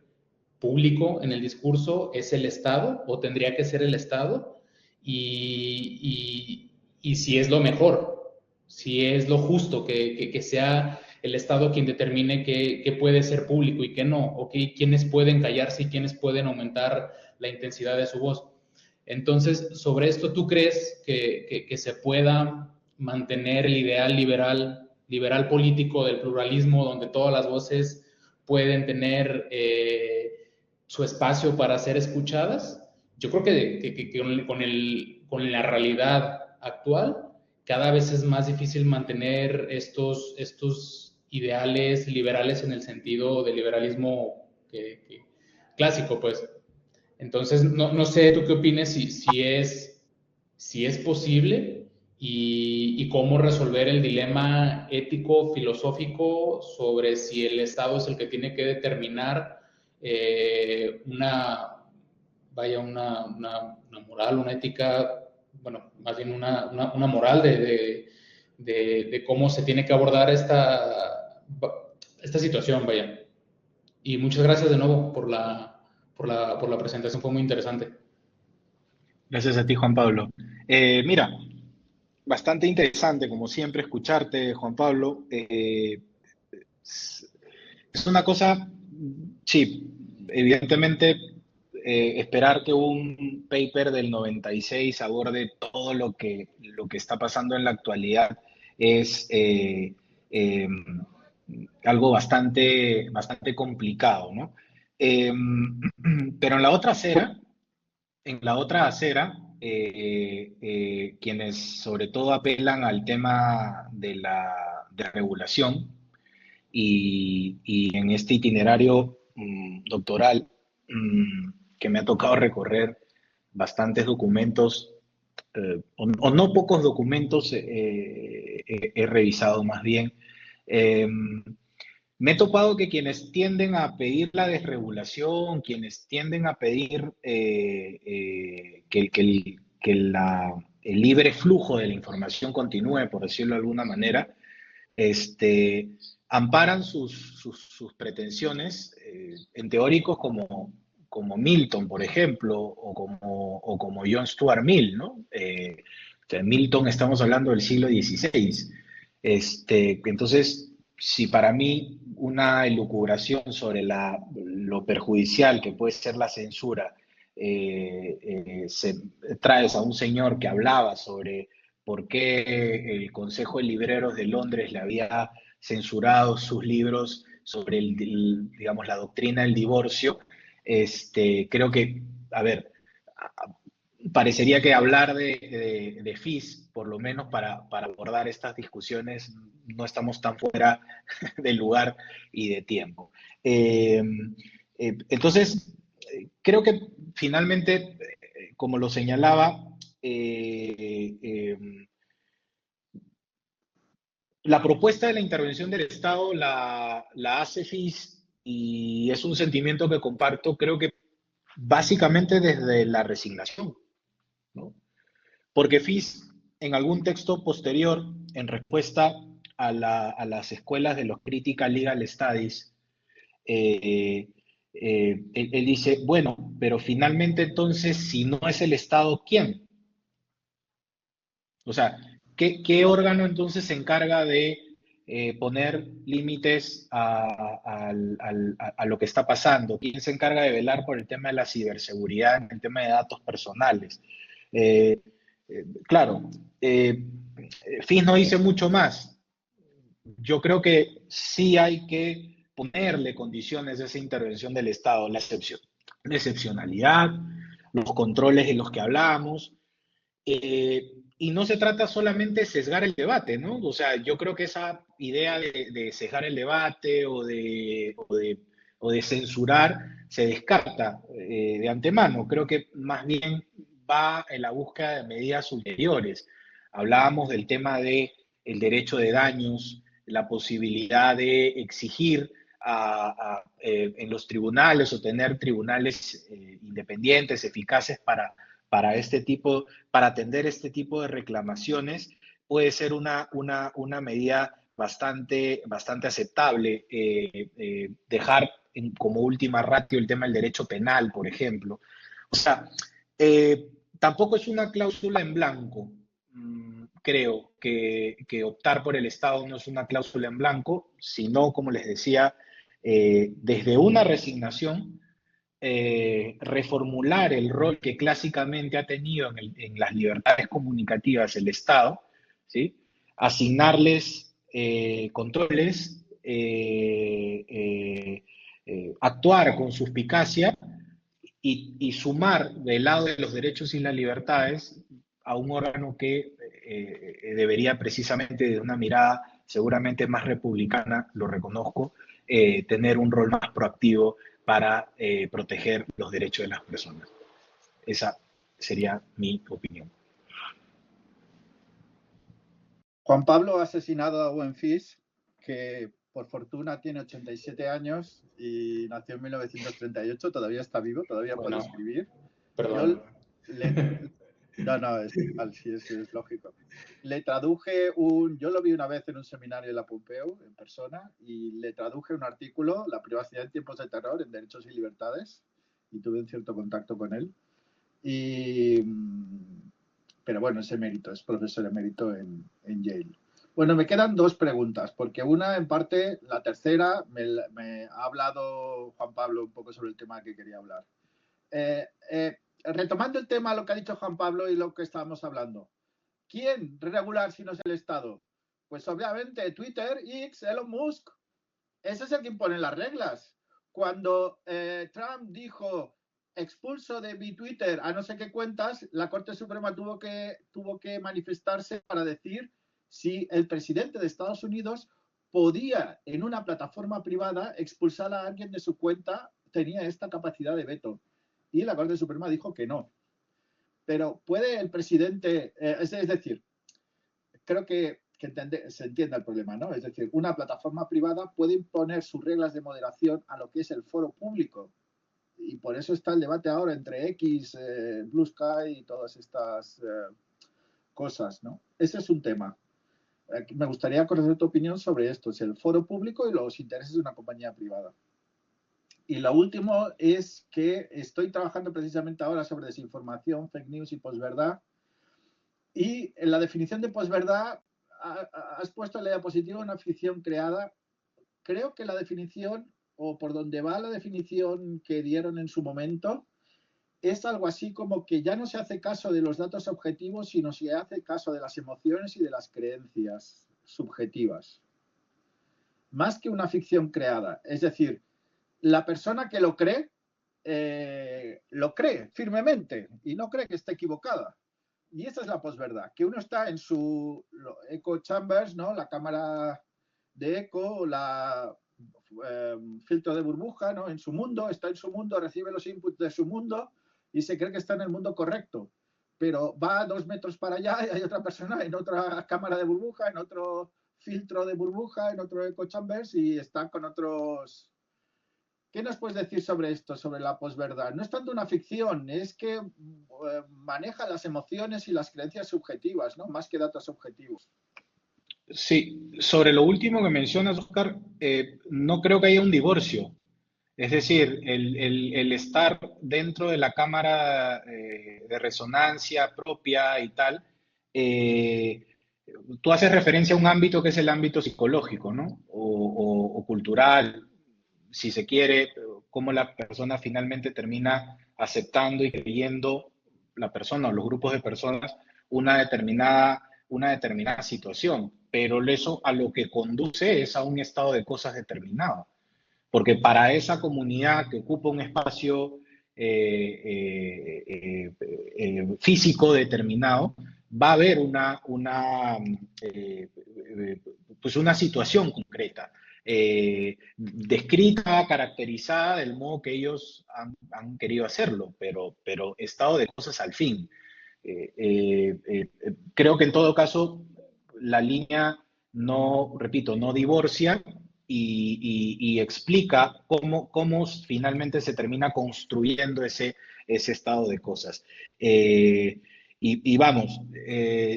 público en el discurso es el Estado o tendría que ser el Estado y si es lo mejor, si es lo justo que sea el Estado quien determine qué puede ser público y qué no, o quiénes pueden callarse y quiénes pueden aumentar la intensidad de su voz. Entonces, sobre esto, ¿tú crees que se pueda mantener el ideal liberal político del pluralismo, donde todas las voces pueden tener su espacio para ser escuchadas? Yo creo que con la realidad actual, cada vez es más difícil mantener estos ideales liberales en el sentido del liberalismo clásico, pues. Entonces, no sé tú qué opinas si es posible y cómo resolver el dilema ético, filosófico sobre si el Estado es el que tiene que determinar una moral, una ética, bueno, más bien una moral de cómo se tiene que abordar esta situación, vaya. Y muchas gracias de nuevo por la presentación, fue muy interesante. Gracias a ti, Juan Pablo. Mira, bastante interesante, como siempre, escucharte, Juan Pablo. Es una cosa, sí, evidentemente, esperar que un paper del 96 aborde todo lo que está pasando en la actualidad es algo bastante complicado, ¿no? Pero en la otra acera, quienes sobre todo apelan al tema de la regulación y en este itinerario doctoral que me ha tocado recorrer bastantes documentos, o no pocos documentos he revisado más bien, me he topado que quienes tienden a pedir la desregulación, quienes tienden a pedir el libre flujo de la información continúe, por decirlo de alguna manera, amparan sus pretensiones en teóricos como Milton, por ejemplo, o como John Stuart Mill, ¿no? Milton, estamos hablando del siglo XVI. Entonces, si para mí una elucubración sobre lo perjudicial que puede ser la censura, traes a un señor que hablaba sobre por qué el Consejo de Libreros de Londres le había censurado sus libros sobre digamos, la doctrina del divorcio, creo que, a ver, parecería que hablar de FIS, por lo menos para abordar estas discusiones, no estamos tan fuera de lugar y de tiempo. Entonces, creo que finalmente, como lo señalaba, la propuesta de la intervención del Estado la hace FIS y es un sentimiento que comparto, creo que básicamente desde la resignación, ¿no? Porque FIS, en algún texto posterior, en respuesta a las escuelas de los Critical Legal Studies, él dice, bueno, pero finalmente entonces, si no es el Estado, ¿quién? O sea, ¿qué órgano entonces se encarga de poner límites a lo que está pasando. ¿Quién se encarga de velar por el tema de la ciberseguridad, en el tema de datos personales? Eh, claro, FIS no dice mucho más. Yo creo que sí hay que ponerle condiciones a esa intervención del Estado, la excepcionalidad, los controles de los que hablamos, y no se trata solamente de sesgar el debate, ¿no? O sea, yo creo que esa idea de sesgar el debate o de censurar se descarta de antemano. Creo que más bien va en la búsqueda de medidas ulteriores. Hablábamos del tema de el derecho de daños, la posibilidad de exigir en los tribunales o tener tribunales independientes, eficaces para este tipo, para atender este tipo de reclamaciones, puede ser una medida bastante aceptable. Dejar como última ratio el tema del derecho penal, por ejemplo. O sea, tampoco es una cláusula en blanco. Creo que optar por el Estado no es una cláusula en blanco, sino, como les decía, desde una resignación, reformular el rol que clásicamente ha tenido en las libertades comunicativas el Estado, ¿sí? Asignarles controles, actuar con suspicacia y sumar del lado de los derechos y las libertades a un órgano que debería precisamente de una mirada seguramente más republicana, lo reconozco, tener un rol más proactivo para proteger los derechos de las personas. Esa sería mi opinión. Juan Pablo ha asesinado a Buenfis, que por fortuna tiene 87 años y nació en 1938, todavía está vivo, todavía puede escribir. Perdón. No, es lógico. Le traduje yo lo vi una vez en un seminario en la Pompeu, en persona, y le traduje un artículo, La privacidad en tiempos de terror, en derechos y libertades, y tuve un cierto contacto con él. Pero bueno, es emérito, es profesor emérito en Yale. Bueno, me quedan dos preguntas, porque una, en parte, la tercera, me ha hablado Juan Pablo un poco sobre el tema que quería hablar. Retomando el tema, lo que ha dicho Juan Pablo y lo que estábamos hablando. ¿Quién regular si no es el Estado? Pues obviamente Twitter, X, Elon Musk. Ese es el que impone las reglas. Cuando Trump dijo expulso de mi Twitter a no sé qué cuentas, la Corte Suprema tuvo que manifestarse para decir si el presidente de Estados Unidos podía en una plataforma privada expulsar a alguien de su cuenta, tenía esta capacidad de veto. Y la Corte Suprema dijo que no. Pero puede el presidente, es decir, creo que se entienda el problema, ¿no? Es decir, una plataforma privada puede imponer sus reglas de moderación a lo que es el foro público. Y por eso está el debate ahora entre X, Blue Sky y todas estas cosas, ¿no? Ese es un tema. Me gustaría conocer tu opinión sobre esto, es el foro público y los intereses de una compañía privada. Y lo último es que estoy trabajando precisamente ahora sobre desinformación, fake news y posverdad. Y en la definición de posverdad has puesto en la diapositiva una ficción creada. Creo que la definición, o por donde va la definición que dieron en su momento, es algo así como que ya no se hace caso de los datos objetivos, sino se hace caso de las emociones y de las creencias subjetivas. Más que una ficción creada. Es decir, la persona que lo cree firmemente y no cree que esté equivocada. Y esa es la posverdad, que uno está en su echo chambers, ¿no? La cámara de eco, la filtro de burbuja, ¿no? En su mundo, está en su mundo, recibe los inputs de su mundo y se cree que está en el mundo correcto. Pero va 2 metros para allá y hay otra persona en otra cámara de burbuja, en otro filtro de burbuja, en otro echo chambers y está con otros... ¿Qué nos puedes decir sobre esto, sobre la posverdad? No es tanto una ficción, es que maneja las emociones y las creencias subjetivas, ¿no? Más que datos objetivos. Sí, sobre lo último que mencionas, Oscar, no creo que haya un divorcio. Es decir, el estar dentro de la cámara de resonancia propia y tal, tú haces referencia a un ámbito que es el ámbito psicológico, ¿no? O cultural, si se quiere, cómo la persona finalmente termina aceptando y creyendo, la persona o los grupos de personas, una determinada situación. Pero eso a lo que conduce es a un estado de cosas determinado. Porque para esa comunidad que ocupa un espacio físico determinado, va a haber pues una situación concreta, descrita, caracterizada del modo que ellos han querido hacerlo, pero estado de cosas al fin. Creo que en todo caso la línea no, repito, no divorcia y explica cómo finalmente se termina construyendo ese estado de cosas. Y vamos,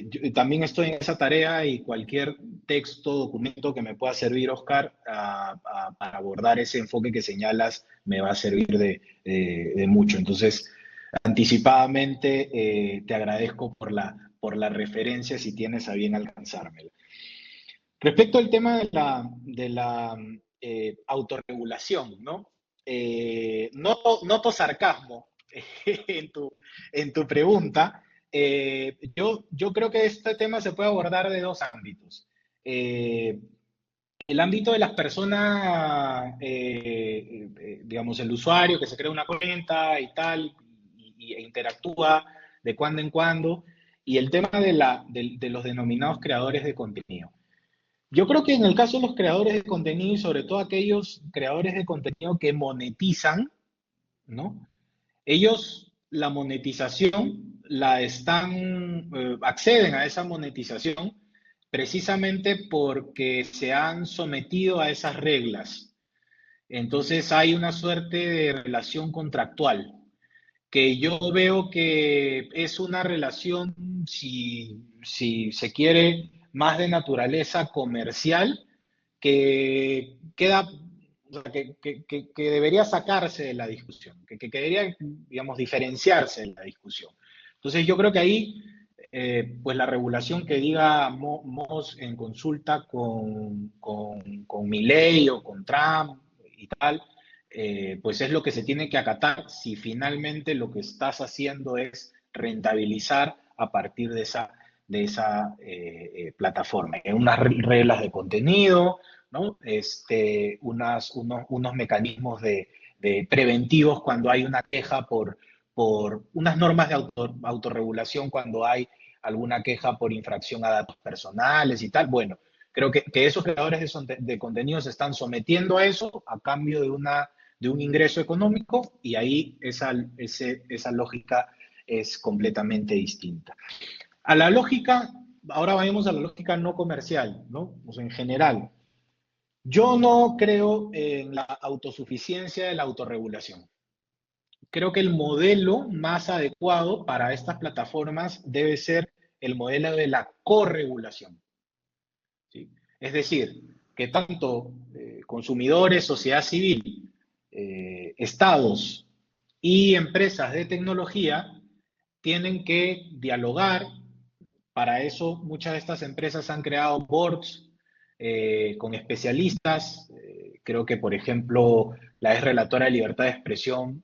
yo también estoy en esa tarea y cualquier texto, documento que me pueda servir, Oscar, para abordar ese enfoque que señalas, me va a servir de mucho. Entonces, anticipadamente, te agradezco por la referencia si tienes a bien alcanzármela. Respecto al tema de la autorregulación, ¿no? Noto sarcasmo en tu pregunta. Yo creo que este tema se puede abordar de dos ámbitos. Eh, el ámbito de las personas, digamos, el usuario que se crea una cuenta y tal, e interactúa de cuando en cuando, y el tema de los denominados creadores de contenido. Yo creo que en el caso de los creadores de contenido y sobre todo aquellos creadores de contenido que monetizan, ¿no? Ellos la monetización acceden a esa monetización precisamente porque se han sometido a esas reglas. Entonces hay una suerte de relación contractual que yo veo que es una relación, si se quiere, más de naturaleza comercial, que queda, o sea, que debería sacarse de la discusión, que debería, digamos, diferenciarse de la discusión. Entonces yo creo que ahí, pues la regulación que diga Moss en consulta con Milei o con Trump y tal, pues es lo que se tiene que acatar si finalmente lo que estás haciendo es rentabilizar a partir de esa plataforma. Unas reglas de contenido, ¿no? Unos mecanismos de preventivos cuando hay una queja por unas normas de autorregulación cuando hay alguna queja por infracción a datos personales y tal. Bueno, creo que esos creadores de contenido se están sometiendo a eso a cambio de un ingreso económico y ahí esa lógica es completamente distinta. A la lógica, ahora vayamos a la lógica no comercial, ¿no? O sea, en general. Yo no creo en la autosuficiencia de la autorregulación. Creo que el modelo más adecuado para estas plataformas debe ser el modelo de la corregulación, ¿sí? Es decir, que tanto consumidores, sociedad civil, estados y empresas de tecnología tienen que dialogar. Para eso, muchas de estas empresas han creado boards con especialistas. Creo que, por ejemplo, la ex relatora de libertad de expresión,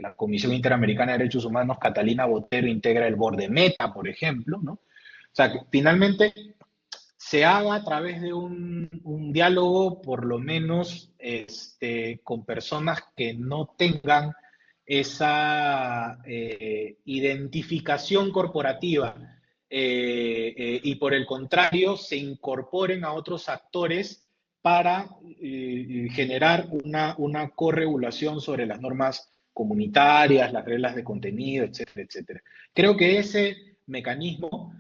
la Comisión Interamericana de Derechos Humanos, Catalina Botero, integra el board de Meta, por ejemplo, ¿no? O sea, que finalmente se haga a través de un diálogo, por lo menos con personas que no tengan esa identificación corporativa y por el contrario se incorporen a otros actores para generar una corregulación sobre las normas comunitarias, las reglas de contenido, etcétera, etcétera. Creo que ese mecanismo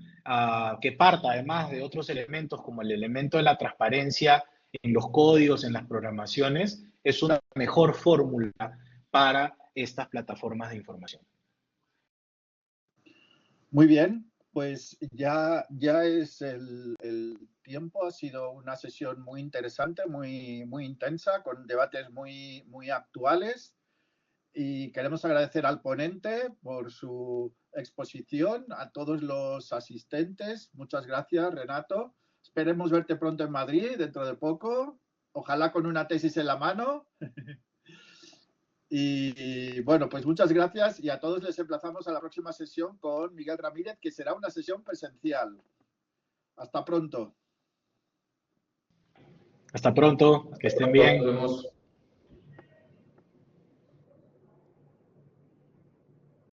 que parta además de otros elementos como el elemento de la transparencia en los códigos, en las programaciones, es una mejor fórmula para estas plataformas de información. Muy bien, pues ya es el tiempo. Ha sido una sesión muy interesante, muy intensa, con debates muy actuales. Y queremos agradecer al ponente por su exposición, a todos los asistentes. Muchas gracias, Renato. Esperemos verte pronto en Madrid, dentro de poco. Ojalá con una tesis en la mano. Y bueno, pues muchas gracias y a todos les emplazamos a la próxima sesión con Miguel Ramírez, que será una sesión presencial. Hasta pronto. Hasta pronto, que estén bien. Nos vemos.